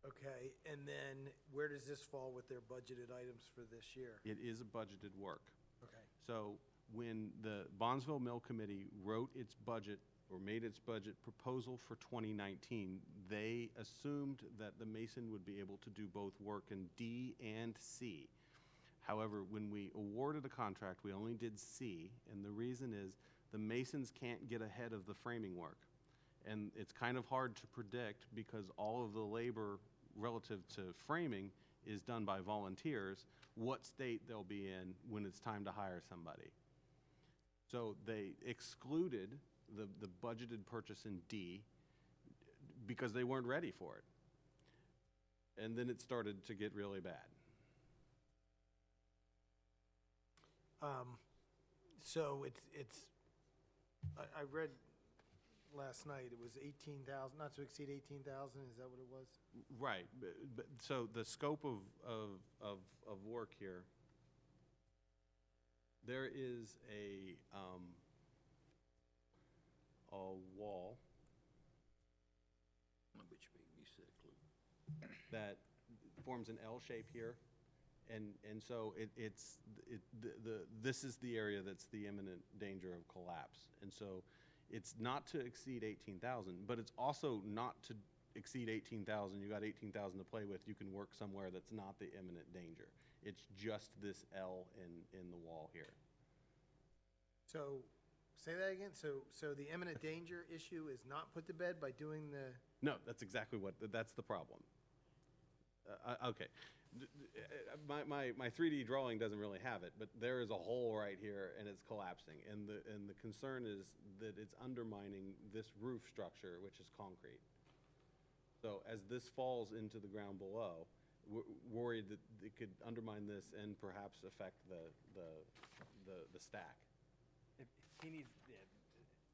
Okay, and then where does this fall with their budgeted items for this year? It is a budgeted work. Okay. So when the Bondsville Mill Committee wrote its budget or made its budget proposal for 2019, they assumed that the mason would be able to do both work in D and C. However, when we awarded a contract, we only did C, and the reason is the masons can't get ahead of the framing work. And it's kind of hard to predict because all of the labor relative to framing is done by volunteers, what state they'll be in when it's time to hire somebody. So they excluded the budgeted purchase in D because they weren't ready for it. And then it started to get really bad. So I read last night, it was 18,000, not to exceed 18,000, is that what it was? Right, but so the scope of work here, there is a wall that forms an L shape here, and so this is the area that's the imminent danger of collapse, and so it's not to exceed 18,000, but it's also not to exceed 18,000. You got 18,000 to play with. You can work somewhere that's not the imminent danger. It's just this L in the wall here. So, say that again, so the imminent danger issue is not put to bed by doing the, No, that's exactly that's the problem. Okay. My 3D drawing doesn't really have it, but there is a hole right here and it's collapsing. And the concern is that it's undermining this roof structure, which is concrete. So as this falls into the ground below, we're worried that it could undermine this and perhaps affect the stack. If he needs,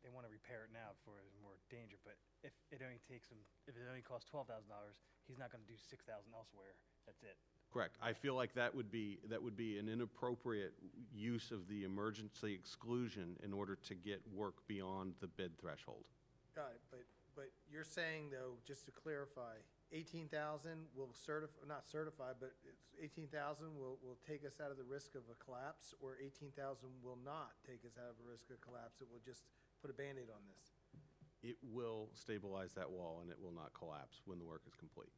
they want to repair it now for more danger, but if it only costs $12,000, he's not going to do $6,000 elsewhere. That's it. Correct. I feel like that would be an inappropriate use of the emergency exclusion in order to get work beyond the bid threshold. got it, but you're saying though, just to clarify, 18,000 will not certify, but it's 18,000 will take us out of the risk of a collapse, or 18,000 will not take us out of a risk of collapse, it will just put a Band-Aid on this? It will stabilize that wall and it will not collapse when the work is complete.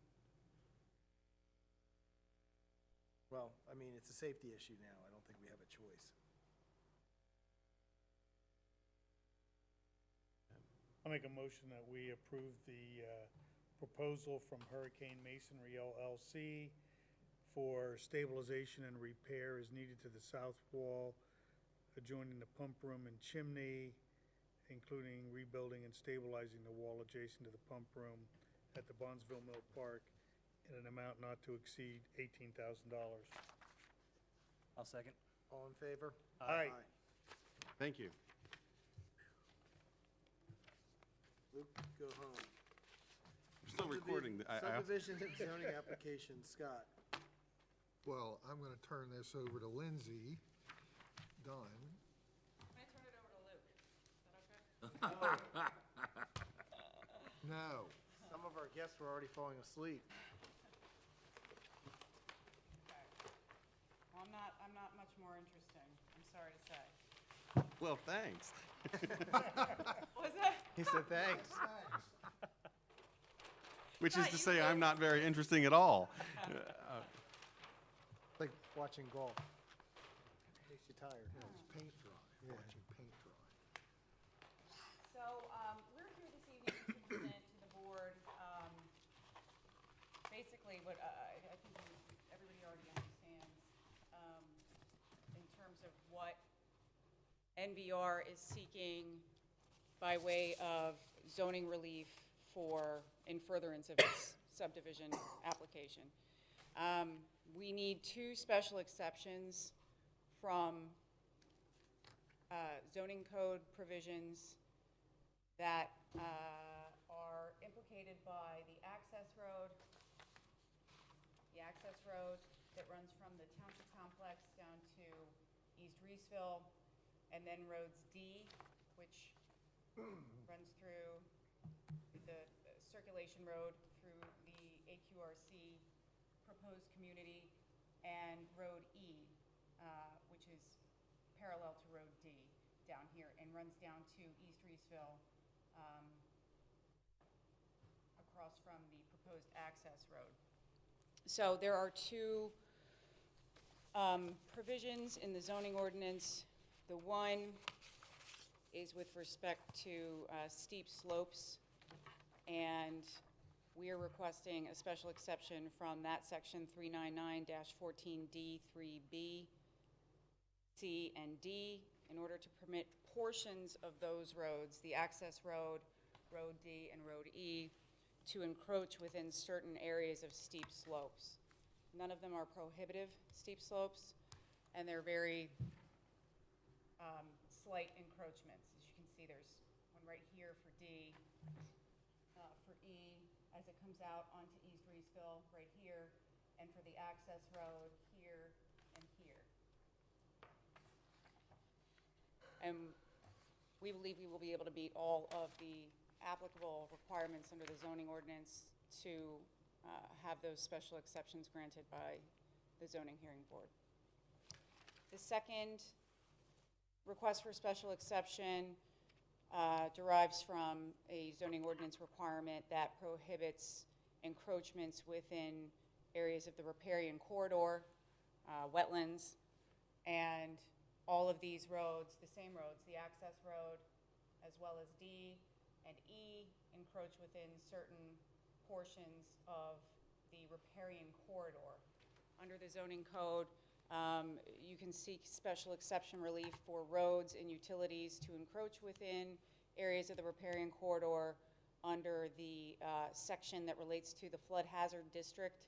Well, I mean, it's a safety issue now, I don't think we have a choice. I'll make a motion that we approve the proposal from Hurricane Masonry LLC for stabilization and repair as needed to the south wall adjoining the pump room and chimney, including rebuilding and stabilizing the wall adjacent to the pump room at the Bondsville Mill Park in an amount not to exceed $18,000. I'll second. All in favor? Aye. Thank you. Luke, go home. I'm still recording. Subdivision and zoning application, Scott. Well, I'm going to turn this over to Lindsay Dunn. Can I turn it over to Luke? Is that okay? No. Some of our guests were already falling asleep. Okay. Well, I'm not much more interesting, I'm sorry to say. Well, thanks. What was that? He said thanks. Which is Not to you say, guys. I'm not very interesting at all. It's like watching golf. Makes you tired. Yeah, it's paint dry, watching paint dry. So, we're here this evening to present to the board, basically what I think everybody already understands, in terms of what NVR is seeking by way of zoning relief in furtherance of its subdivision application. We need 2 special exceptions from zoning code provisions that are implicated by the access road that runs from the Township complex down to East Reesville, and then roads D, which runs through the circulation road through the AQRC proposed community, and road E, which is parallel to road D down here and runs down to East Reesville, across from the proposed access road. So there are 2 provisions in the zoning ordinance. The one is with respect to steep slopes, and we are requesting a special exception from that section 399-14D, 3B, C, and D in order to permit portions of those roads, the access road, road D, and road E, to encroach within certain areas of steep slopes. None of them are prohibitive steep slopes, and they're very slight encroachments. As you can see, there's one right here for D, for E, as it comes out onto East Reesville, right here, and for the access road here and here. And we believe we will be able to meet all of the applicable requirements under the zoning ordinance to have those special exceptions granted by the zoning hearing board. The second request for special exception derives from a zoning ordinance requirement that prohibits encroachments within areas of the riparian corridor, wetlands, and all of these roads, the same roads, the access road, as well as D and E, encroach within certain portions of the riparian corridor. Under the zoning code, you can seek special exception relief for roads and utilities to encroach within areas of the riparian corridor under the section that relates to the flood hazard district,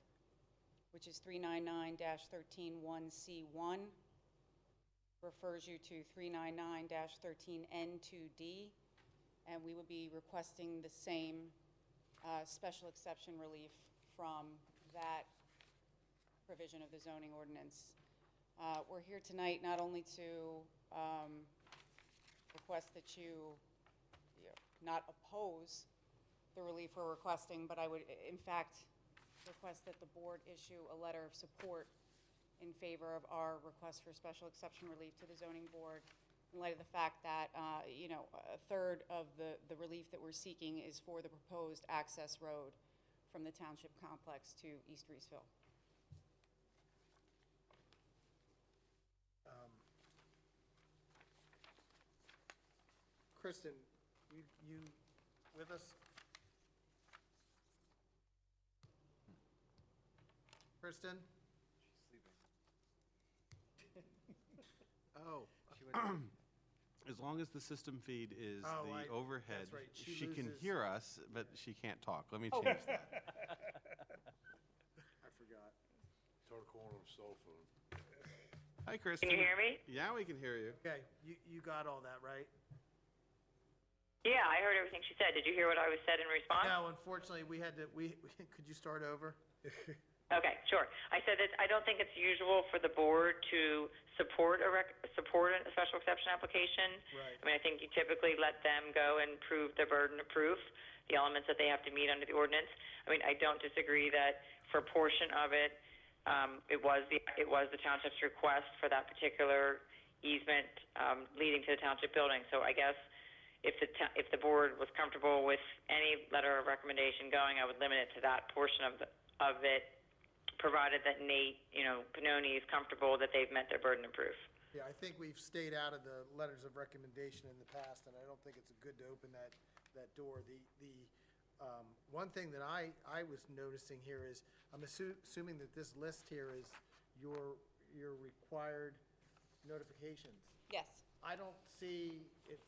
which is 399-131C1, refers you to 399-13N2D, and we would be requesting the same special exception relief from that provision of the zoning ordinance. We're here tonight not only to request that you not oppose the relief we're requesting, but I would, in fact, request that the board issue a letter of support in favor of our request for special exception relief to the zoning board, in light of the fact that, a third of the relief that we're seeking is for the proposed access road from the Township complex to East Reesville. Kristen, you with us? Kristen? Oh, as long as the system feed is Oh, the overhead, that's right. She she can loses- hear us, but she can't talk. Let me change that. I forgot. Try to call on a cell phone. Hi, Kristen. Can you hear me? Yeah, we can hear you. Okay, you got all that, right? Yeah, I heard everything she said. Did you hear what I was said in response? No, unfortunately, we could you start over? Okay, sure. I said that I don't think it's usual for the board to support a special exception application. Right. I mean, I think you typically let them go and prove the burden of proof, the elements that they have to meet under the ordinance. I mean, I don't disagree that for a portion of it, it was the township's request for that particular easement leading to the township building. So I guess if the board was comfortable with any letter of recommendation going, I would limit it to that portion of it, provided that Nate, Pannoni is comfortable that they've met their burden of proof. Yeah, I think we've stayed out of the letters of recommendation in the past, and I don't think it's good to open that door. The one thing that I was noticing here is, I'm assuming that this list here is your required notifications. Yes. I don't see it,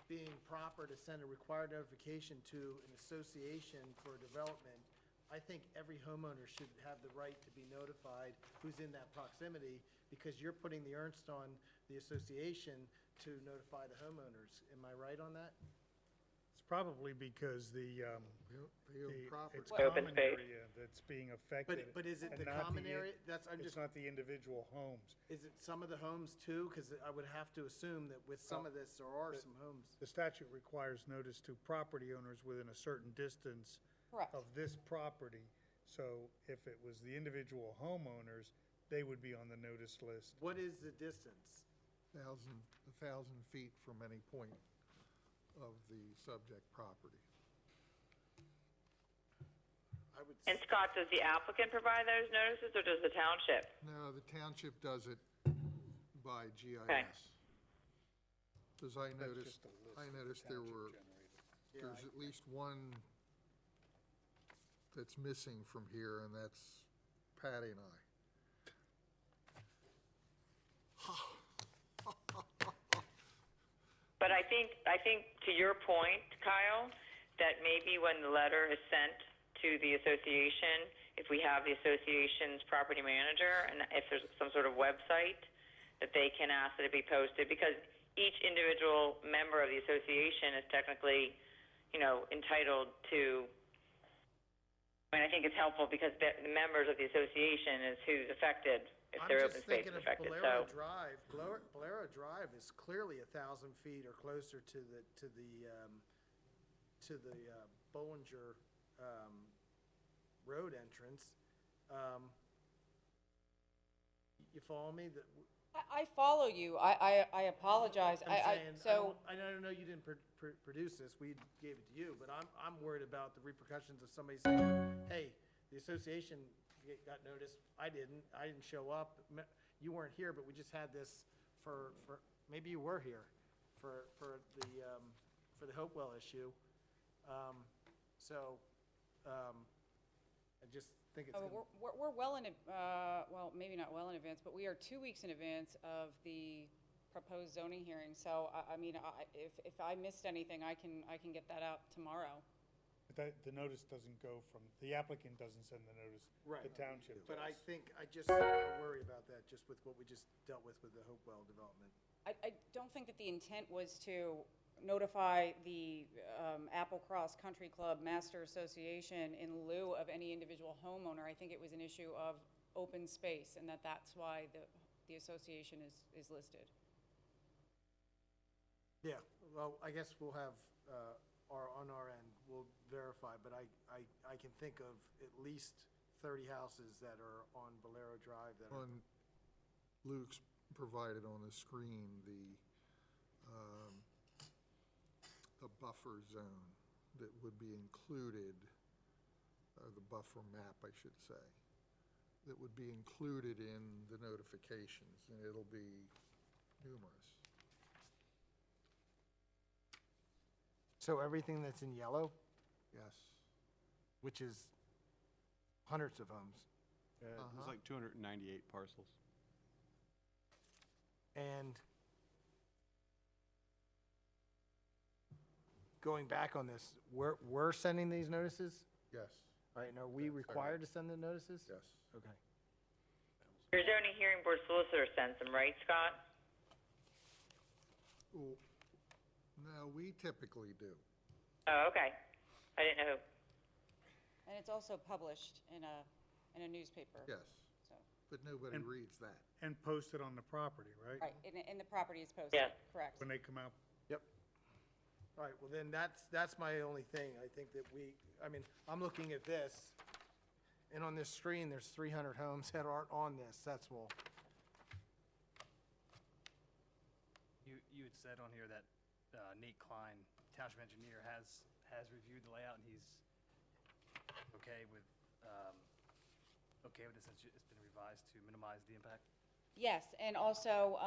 being proper to send a required notification to an association for development, I think every homeowner should have the right to be notified who's in that proximity, because you're putting the ernst on the association to notify the homeowners. Am I right on that? It's probably because the They own property. it's Open common space. area that's being affected. But is it and the not common in- area? I'm It's just, not the individual homes. is it some of the homes too? Because I would have to assume that with some of this, there are some homes. The statute requires notice to property owners within a certain distance Correct. of this property. So if it was the individual homeowners, they would be on the notice list. What is the distance? 1,000 feet from any point of the subject property. I would, And Scott, does the applicant provide those notices, or does the township? No, the township does it by GIS. Okay. Because I That's noticed, just a list I that the noticed there township were, generated. there's at least one that's missing from here, and that's Patty and I. But I think to your point, Kyle, that maybe when the letter is sent to the association, if we have the association's property manager, and if there's some sort of website, that they can ask that it be posted, because each individual member of the association is technically, entitled to. I mean, I think it's helpful because the members of the association is who's affected if I'm their just open space thinking is of affected. Bolero So, Drive. Bolero Drive is clearly 1,000 feet or closer to the Bollinger road entrance. You follow me? I follow you. I apologize. I'm saying, So, I don't know you didn't produce this, we gave it to you, but I'm worried about the repercussions of somebody saying, hey, the association got noticed, I didn't show up, you weren't here, but we just had this for, maybe you were here, for the Hopewell issue. I just think it's gonna. we're well in, well, maybe not well in advance, but we are 2 weeks in advance of the proposed zoning hearing. So, if I missed anything, I can get that out tomorrow. But the notice doesn't go from, the applicant doesn't send the notice. Right. The township But I does. think, I worry about that, just with what we just dealt with the Hopewell development. I don't think that the intent was to notify the Applecross Country Club Master Association in lieu of any individual homeowner. I think it was an issue of open space, and that's why the association is listed. Yeah, well, I guess we'll have, on our end, we'll verify, but I can think of at least 30 houses that are on Bolero Drive that are. Luke's provided on the screen the buffer zone that would be included, or the buffer map, I should say, that would be included in the notifications, and it'll be numerous. So everything that's in yellow, Yes. which is hundreds of homes, It was like 298 parcels. and going back on this, we're sending these notices? Yes, Right, and are we required to send the notices? yes. Okay. your zoning hearing board solicitor sends them, right, Scott? Well, no, we typically do. Oh, okay. I didn't know. And it's also published in a newspaper. Yes, So, but nobody And- reads that. And posted on the property, right? right, and the property is posted. Yes. Correct. When they come out. Yep. All right, well then, that's my only thing. I think that I'm looking at this, and on this screen, there's 300 homes that aren't on this, that's all. you had said on here that Nate Klein, township engineer, has reviewed the layout, and he's okay with this, it's been revised to minimize the impact? Yes, and also,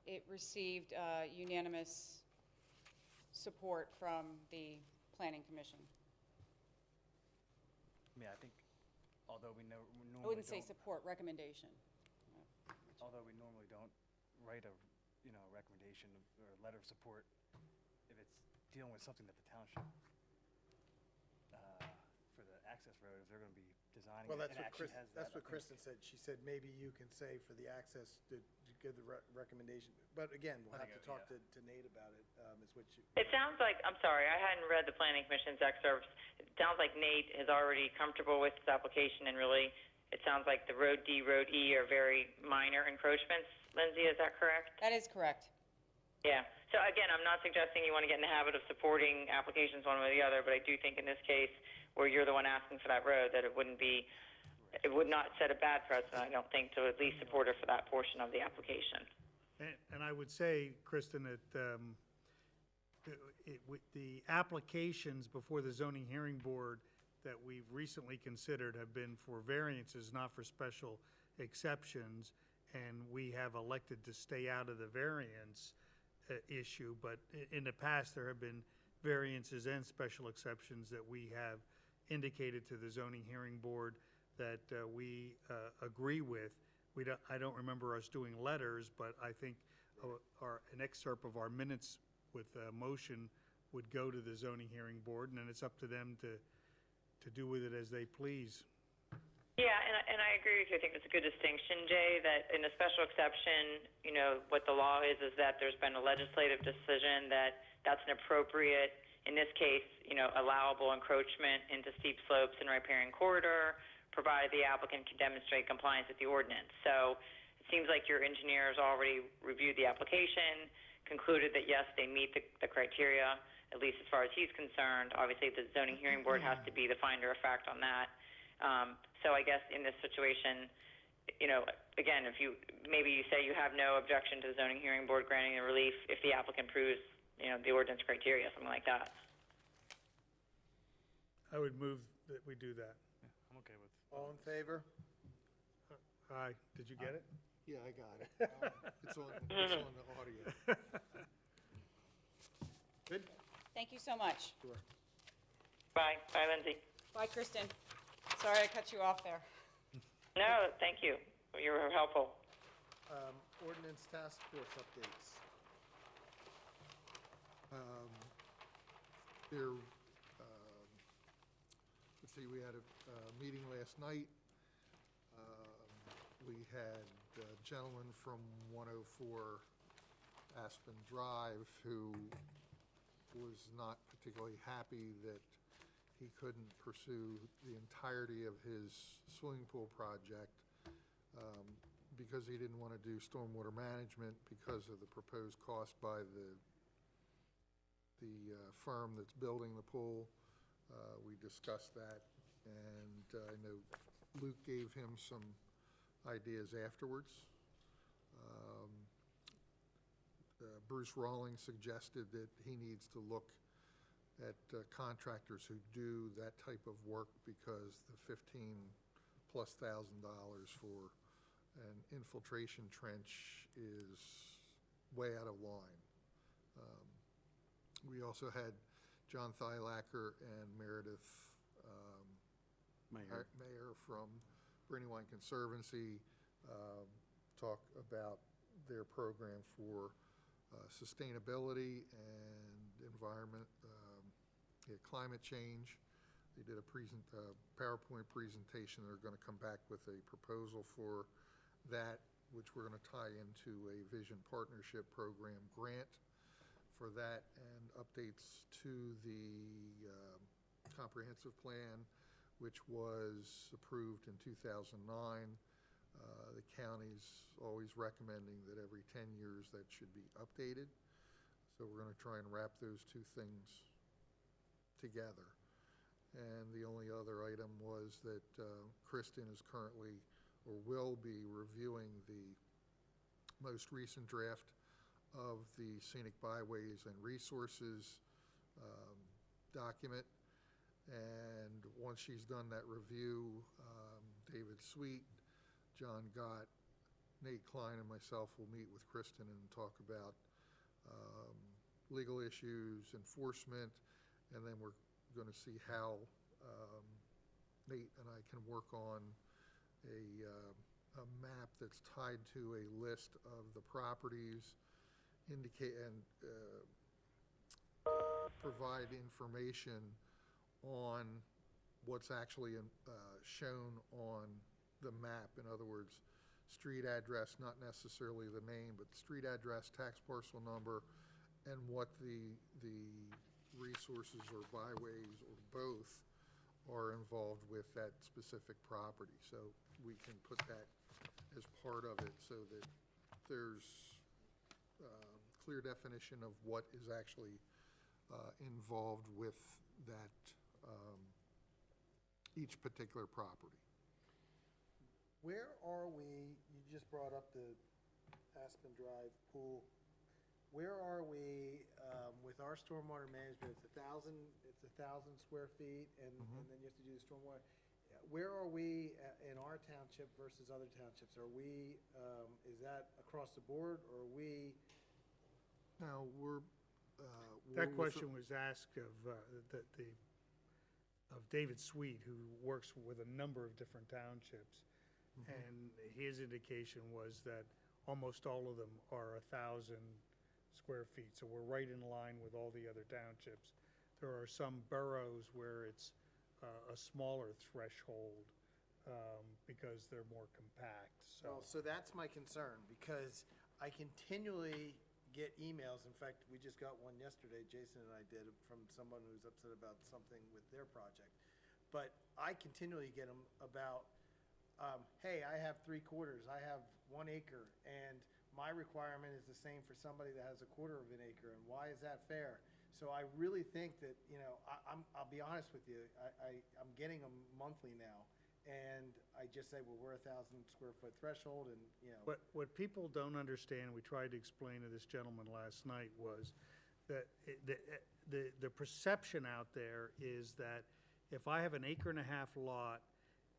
it received unanimous support from the Planning Commission. I mean, I think, although we normally I wouldn't say don't- support, recommendation. although we normally don't write a recommendation or a letter of support if it's dealing with something that the township, for the access road, if they're gonna be designing Well, it, that's it what actually Chris, has that. that's what I think- Kristen said. She said maybe you can say for the access to give the recommendation. But again, we'll I have to think, talk yeah. to Nate about it, is what you. It sounds like, I'm sorry, I hadn't read the planning commission's excerpts. It sounds like Nate is already comfortable with this application, and really, it sounds like the Road D, Road E are very minor encroachments. Lindsay, is that correct? That is correct. Yeah. So again, I'm not suggesting you want to get in the habit of supporting applications one way or the other, but I do think in this case, where you're the one asking for that road, that it would not set a bad precedent, I don't think, to at least support her for that portion of the application. And I would say, Kristen, that the applications before the zoning hearing board that we've recently considered have been for variances, not for special exceptions, and we have elected to stay out of the variance issue, but in the past, there have been variances and special exceptions that we have indicated to the zoning hearing board that we agree with. I don't remember us doing letters, but I think an excerpt of our minutes with a motion would go to the zoning hearing board, and then it's up to them to do with it as they please. Yeah, and I agree with you. I think it's a good distinction, Jay, that in a special exception, what the law is that there's been a legislative decision that that's an appropriate, in this case, allowable encroachment into steep slopes and riparian corridor, provided the applicant can demonstrate compliance with the ordinance. So it seems like your engineers already reviewed the application, concluded that yes, they meet the criteria, at least as far as he's concerned. Obviously, the zoning hearing board has to be the finder of fact on that. So I guess in this situation, again, maybe you say you have no objection to the zoning hearing board granting the relief if the applicant proves, the ordinance criteria, something like that. I would move that we do that. I'm okay with. All in favor? Aye. Did you get it? Yeah, I got it. It's on the audio. Good? Thank you so much. Bye, Lindsay. Bye, Kristen. Sorry I cut you off there. No, thank you. You were helpful. Ordinance task force updates. Let's see, we had a meeting last night. We had a gentleman from 104 Aspen Drive who was not particularly happy that he couldn't pursue the entirety of his swimming pool project because he didn't want to do stormwater management because of the proposed cost by the firm that's building the pool. We discussed that, and I know Luke gave him some ideas afterwards. Bruce Rawlings suggested that he needs to look at contractors who do that type of work because the $15,000+ for an infiltration trench is way out of line. We also had John Thylacker and Meredith Mayer from Brandywine Conservancy talk about their program for sustainability and environment, climate change. They did a PowerPoint presentation. They're going to come back with a proposal for that, which we're going to tie into a Vision Partnership Program grant for that, and updates to the comprehensive plan, which was approved in 2009. The county's always recommending that every 10 years that should be updated. So we're going to try and wrap those two things together. And the only other item was that Kristen is currently, or will be, reviewing the most recent draft of the Scenic Byways and Resources document. And once she's done that review, David Sweet, John Gott, Nate Klein, and myself will meet with Kristen and talk about legal issues, enforcement, and then we're going to see how Nate and I can work on a map that's tied to a list of the properties, indicate and provide information on what's actually shown on the map. In other words, street address, not necessarily the name, but street address, tax parcel number, and what the resources or byways or both are involved with that specific property. So we can put that as part of it so that there's clear definition of what is actually involved with that, each particular property. Where are we, you just brought up the Aspen Drive pool. Where are we with our stormwater management? It's 1,000 square feet, and then you have to do the stormwater. Where are we in our township versus other townships? Are we, is that across the board, or are we? Now, we're That with question was asked of David Sweet, who works with a number of different townships. And his indication was that almost all of them are 1,000 square feet. So we're right in line with all the other townships. There are some boroughs where it's a smaller threshold because they're more compact. Well, so that's my concern, because I continually get emails. In fact, we just got one yesterday, Jason and I did, from someone who's upset about something with their project. But I continually get them about, hey, I have 3/4, I have 1 acre, and my requirement is the same for somebody that has 1/4 of an acre, and why is that fair? So I really think that, I'll be honest with you, I'm getting them monthly now, and I just say, well, we're 1,000 square foot threshold, and, What people don't understand, we tried to explain to this gentleman last night, was that the perception out there is that if I have an 1.5 acre lot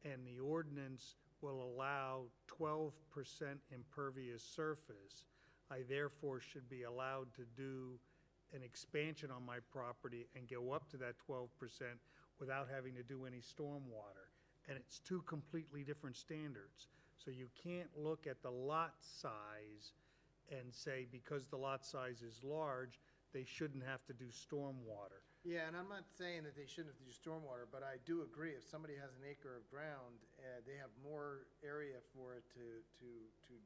and the ordinance will allow 12% impervious surface, I therefore should be allowed to do an expansion on my property and go up to that 12% without having to do any stormwater. And it's two completely different standards. So you can't look at the lot size and say, because the lot size is large, they shouldn't have to do stormwater. Yeah, and I'm not saying that they shouldn't have to do stormwater, but I do agree, if somebody has 1 acre of ground, they have more area for it to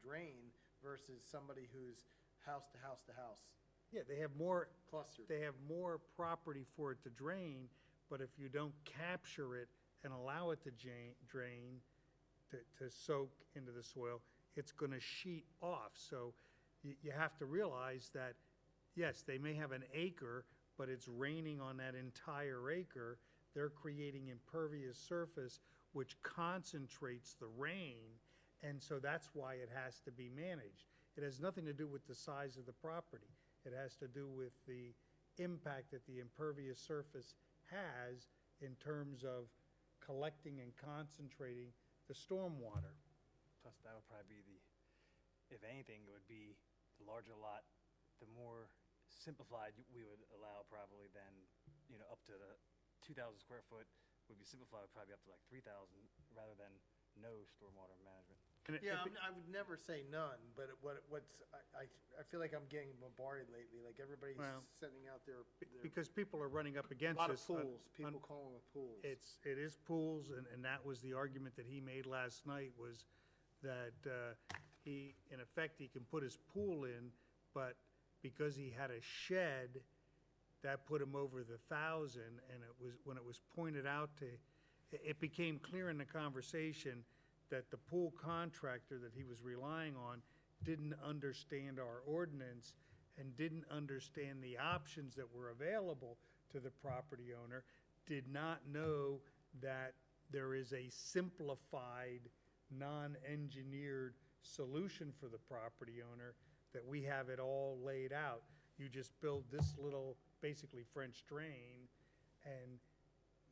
drain versus somebody who's house to house to house. Yeah, they have more, Clustered. they have more property for it to drain, but if you don't capture it and allow it to drain, to soak into the soil, it's gonna sheet off. So you have to realize that, yes, they may have 1 acre, but it's raining on that entire acre. They're creating impervious surface, which concentrates the rain, and so that's why it has to be managed. It has nothing to do with the size of the property. It has to do with the impact that the impervious surface has in terms of collecting and concentrating the stormwater. Plus, that would probably be if anything, it would be the larger lot, the more simplified we would allow probably than, up to the 2,000 square foot would be simplified probably up to like 3,000 rather than no stormwater management. Yeah, I would never say none, but I feel like I'm getting bombarded lately, like everybody's Well, sending out their Because people are running up a against lot of this. on- pools, people calling them pools. It is pools, and that was the argument that he made last night, was that he, in effect, he can put his pool in, but because he had a shed, that put him over the 1,000, and when it was pointed out it became clear in the conversation that the pool contractor that he was relying on didn't understand our ordinance and didn't understand the options that were available to the property owner, did not know that there is a simplified, non-engineered solution for the property owner, that we have it all laid out. You just build this little, basically French drain, and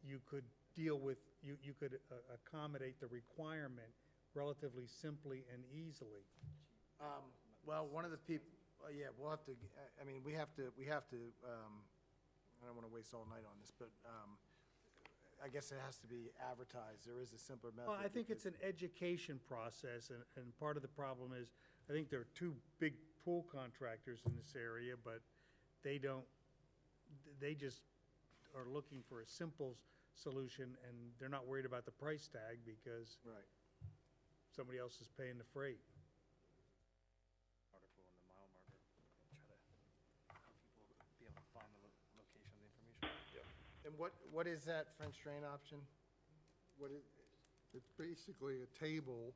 you could deal with, you could accommodate the requirement relatively simply and easily. Well, one of the people, yeah, we'll have to, I mean, we have to, I don't want to waste all night on this, but I guess it has to be advertised. There is a simpler method. Well, I think it's because- an education process, and part of the problem is, I think there are two big pool contractors in this area, but they don't they just are looking for a simple solution, and they're not worried about the price tag because Right. somebody else is paying the freight. Article on the mile marker, try to help people be able to find the location of the information. And what is that French drain option? What is, It's basically a table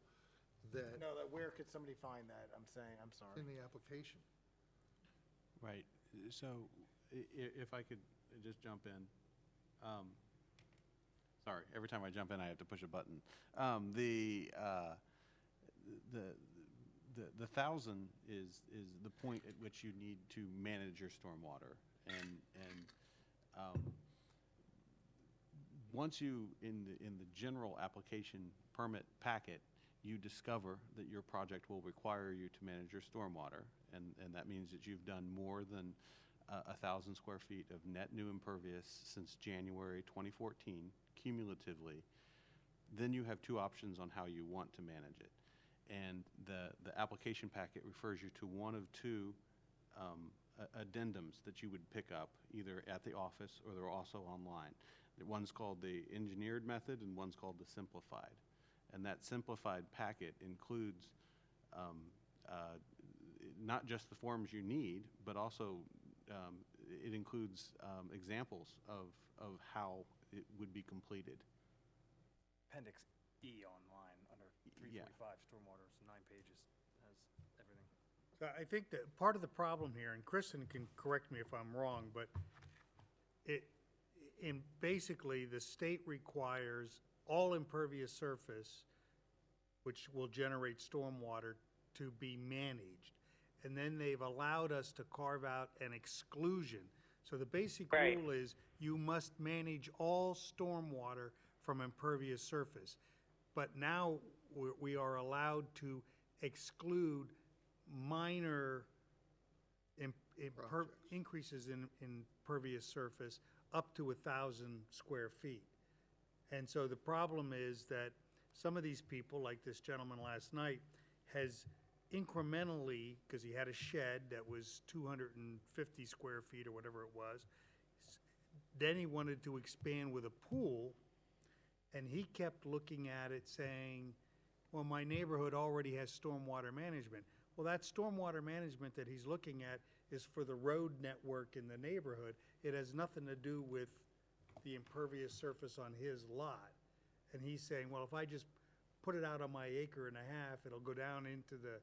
that, no, where could somebody find that? I'm saying, I'm sorry. in the application. Right, so if I could just jump in. Sorry, every time I jump in, I have to push a button. The 1,000 is the point at which you need to manage your stormwater. And once you, in the general application permit packet, you discover that your project will require you to manage your stormwater, and that means that you've done more than 1,000 square feet of net new impervious since January 2014, cumulatively, then you have two options on how you want to manage it. And the application packet refers you to one of two addendums that you would pick up, either at the office or they're also online. One's called the engineered method and one's called the simplified. And that simplified packet includes not just the forms you need, but also it includes examples of how it would be completed. Appendix E online, under 345, stormwater, it's 9 pages, has everything. So I think that part of the problem here, and Kristen can correct me if I'm wrong, but basically, the state requires all impervious surface, which will generate stormwater, to be managed. And then they've allowed us to carve out an exclusion. So the basic Right. rule is you must manage all stormwater from impervious surface. But now we are allowed to exclude minor Projects. increases in impervious surface up to 1,000 square feet. And so the problem is that some of these people, like this gentleman last night, has incrementally, because he had a shed that was 250 square feet or whatever it was, then he wanted to expand with a pool, and he kept looking at it saying, well, my neighborhood already has stormwater management. Well, that stormwater management that he's looking at is for the road network in the neighborhood. It has nothing to do with the impervious surface on his lot. And he's saying, well, if I just put it out on my acre and a half, it'll go down into the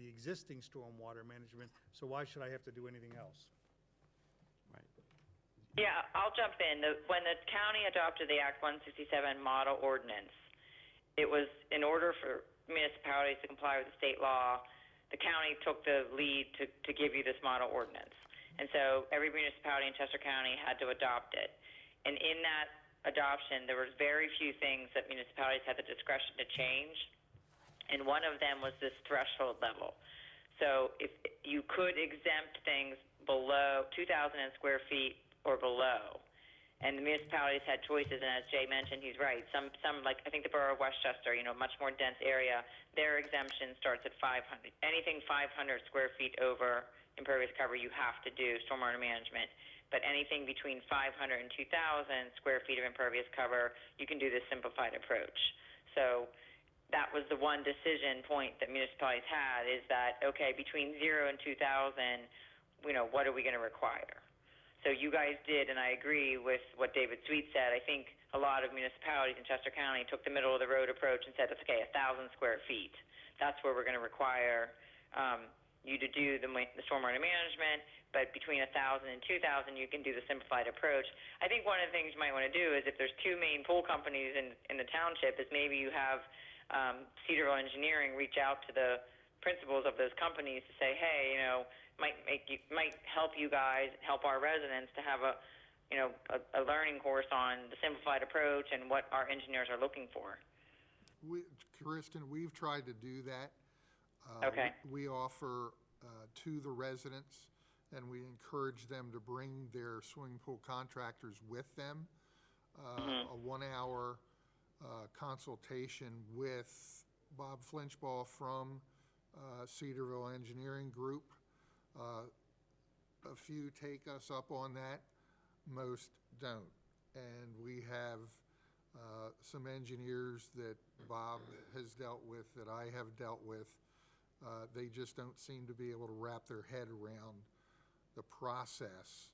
existing stormwater management, so why should I have to do anything else? Right. Yeah, I'll jump in. When the county adopted the Act 167 model ordinance, it was in order for municipalities to comply with the state law, the county took the lead to give you this model ordinance. And so every municipality in Chester County had to adopt it. And in that adoption, there was very few things that municipalities had the discretion to change. And one of them was this threshold level. So if you could exempt things below 2,000 square feet or below, and the municipalities had choices, and as Jay mentioned, he's right. Some like I think the borough of Westchester, much more dense area, their exemption starts at 500. Anything 500 square feet over impervious cover, you have to do stormwater management. But anything between 500 and 2,000 square feet of impervious cover, you can do this simplified approach. So that was the one decision point that municipalities had, is that, okay, between 0 and 2,000, what are we going to require? So you guys did, and I agree with what David Sweet said. I think a lot of municipalities in Chester County took the middle of the road approach and said, okay, 1,000 square feet. That's where we're going to require you to do the stormwater management, but between 1,000 and 2,000, you can do the simplified approach. I think one of the things you might want to do is, if there's two main pool companies in the township, is maybe you have Cedarville Engineering reach out to the principals of those companies to say, hey, might help you guys, help our residents to have a learning course on the simplified approach and what our engineers are looking for. Kristen, we've tried to do that. Okay. We offer to the residents, and we encourage them to bring their swimming pool contractors with them, a 1-hour consultation with Bob Flinchball from Cedarville Engineering Group. A few take us up on that. most don't. And we have some engineers that Bob has dealt with, that I have dealt with. They just don't seem to be able to wrap their head around the process.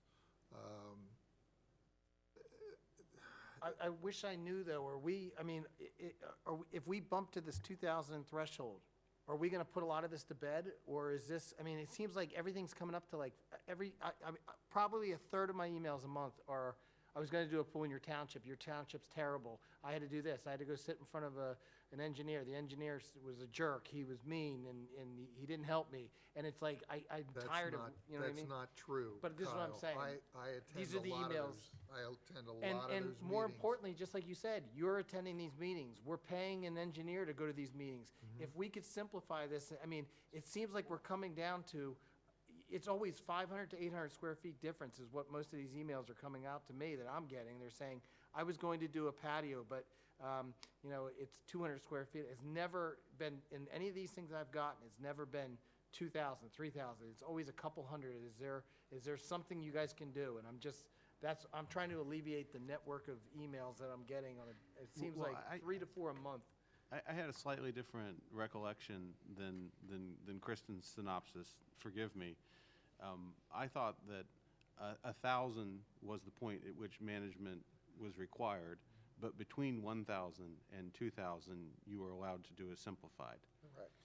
I wish I knew, though, if we bump to this 2,000 threshold, are we gonna put a lot of this to bed, or is this, it seems like everything's coming up to like, probably a third of my emails a month are, I was gonna do a pool in your township's terrible, I had to do this, I had to go sit in front of an engineer, the engineer was a jerk, he was mean, and he didn't help me, and it's like, I'm tired of, you know what I mean? That's not true, But this is what I'm Kyle. saying. I These are attend the a lot of emails. those. I attend a lot And of those meetings. more importantly, just like you said, you're attending these meetings. We're paying an engineer to go to these meetings. If we could simplify this, it seems like we're coming down to, it's always 500 to 800 square feet difference is what most of these emails are coming out to me that I'm getting. They're saying, I was going to do a patio, but, it's 200 square feet. It's never been, in any of these things I've gotten, it's never been 2,000, 3,000. It's always a couple hundred. Is there something you guys can do? And I'm trying to alleviate the network of emails that I'm getting it seems Well, like 3 to 4 a month. I had a slightly different recollection than Kristen's synopsis. Forgive me. I thought that 1,000 was the point at which management was required, but between 1,000 and 2,000, you were allowed to do a simplified. Correct.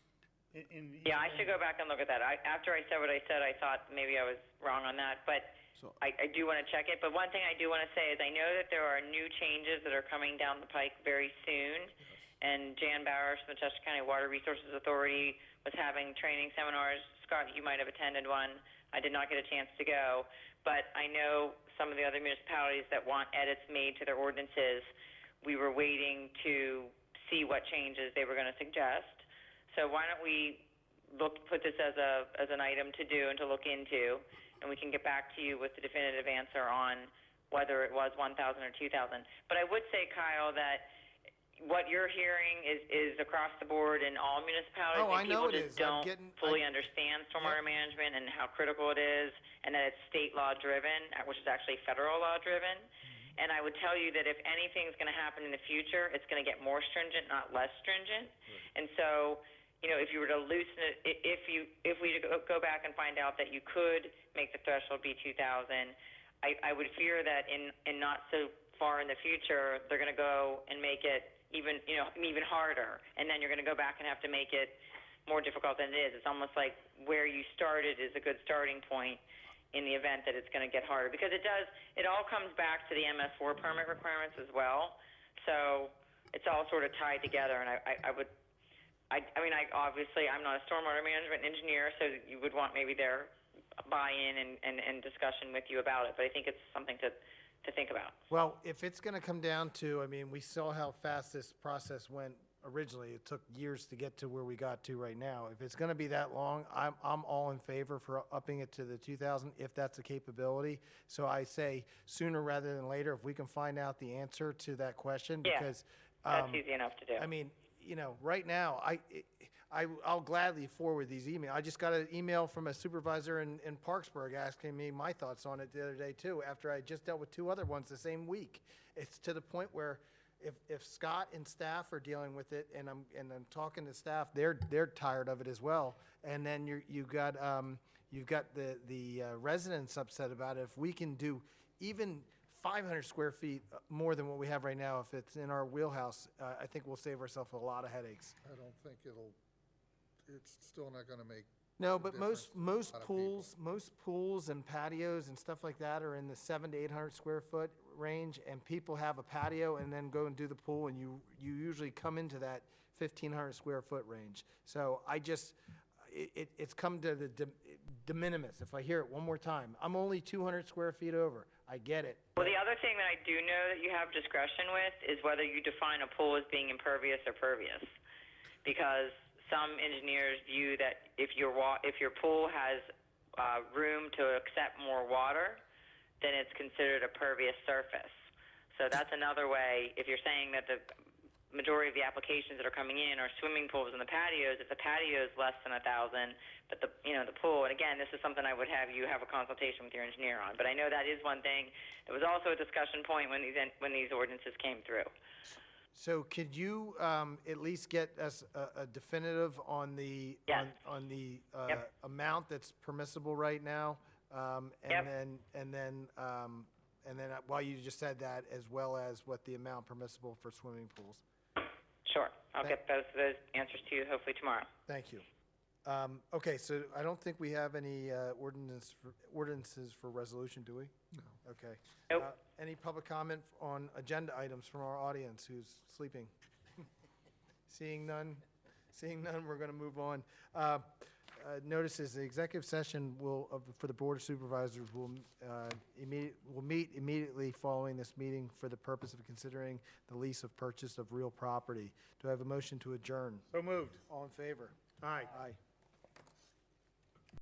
Yeah, I should go back and look at that. After I said what I said, I thought maybe I was wrong on that, but So- I do want to check it. But one thing I do want to say is I know that there are new changes that are coming down the pike very soon. And Jan Bowers from the Chester County Water Resources Authority was having training seminars. Scott, you might have attended one. I did not get a chance to go. But I know some of the other municipalities that want edits made to their ordinances, we were waiting to see what changes they were going to suggest. So why don't we put this as an item to do and to look into, and we can get back to you with the definitive answer on whether it was 1,000 or 2,000. But I would say, Kyle, that what you're hearing is across the board in all municipalities. Oh, I know and it people just is. I'm don't getting- fully understand stormwater management and how critical it is, and that it's state law driven, which is actually federal law driven. And I would tell you that if anything's going to happen in the future, it's going to get more stringent, not less stringent. And so, if you were to loosen it, if we go back and find out that you could make the threshold be 2,000, I would fear that in not so far in the future, they're going to go and make it even harder, and then you're going to go back and have to make it more difficult than it is. It's almost like where you started is a good starting point in the event that it's going to get harder, because it all comes back to the MS4 permit requirements as well. So it's all sort of tied together, and obviously I'm not a stormwater management engineer, so you would want maybe their buy-in and discussion with you about it, but I think it's something to think about. Well, if it's gonna come down to, we saw how fast this process went originally. It took years to get to where we got to right now. If it's gonna be that long, I'm all in favor for upping it to the 2,000 if that's a capability. So I say sooner rather than later, if we can find out the answer to that question, Yeah, because that's easy enough to do. right now, I'll gladly forward these emails. I just got an email from a supervisor in Parksburg asking me my thoughts on it the other day too, after I just dealt with 2 other ones the same week. It's to the point where if Scott and staff are dealing with it, and I'm talking to staff, they're tired of it as well. And then you've got the residents upset about it. If we can do even 500 square feet more than what we have right now, if it's in our wheelhouse, I think we'll save ourselves a lot of headaches. I don't think it's still not gonna make. No, a but difference most to a lot of most pools and patios and stuff like that are in the 700 to 800 square foot range, and people have a patio and then go and do the pool, and you usually come into that 1,500 square foot range. So it's come to the de minimis. If I hear it one more time, I'm only 200 square feet over. I get it. Well, the other thing that I do know that you have discretion with is whether you define a pool as being impervious or pervious, because some engineers view that if your pool has room to accept more water, then it's considered a pervious surface. So that's another way. If you're saying that majority of the applications that are coming in are swimming pools and the patios. If the patio is less than 1,000, but the pool, and again, this is something I would have you have a consultation with your engineer on. But I know that is one thing. It was also a discussion point when these ordinances came through. So could you at least get us a definitive on the, Yes. on the Yep. amount that's permissible right now? Yep. And then while you just said that, as well as what the amount permissible for swimming pools? Sure. I'll get both of those answers to you hopefully tomorrow. Thank you. Okay, so I don't think we have any ordinances for resolution, do we? No. Okay. Nope. Any public comment on agenda items from our audience who's sleeping? Seeing none, we're going to move on. Notices, the executive session for the Board of Supervisors will meet immediately following this meeting for the purpose of considering the lease of purchase of real property. Do I have a motion to adjourn? So moved. All in favor? Aye. Aye.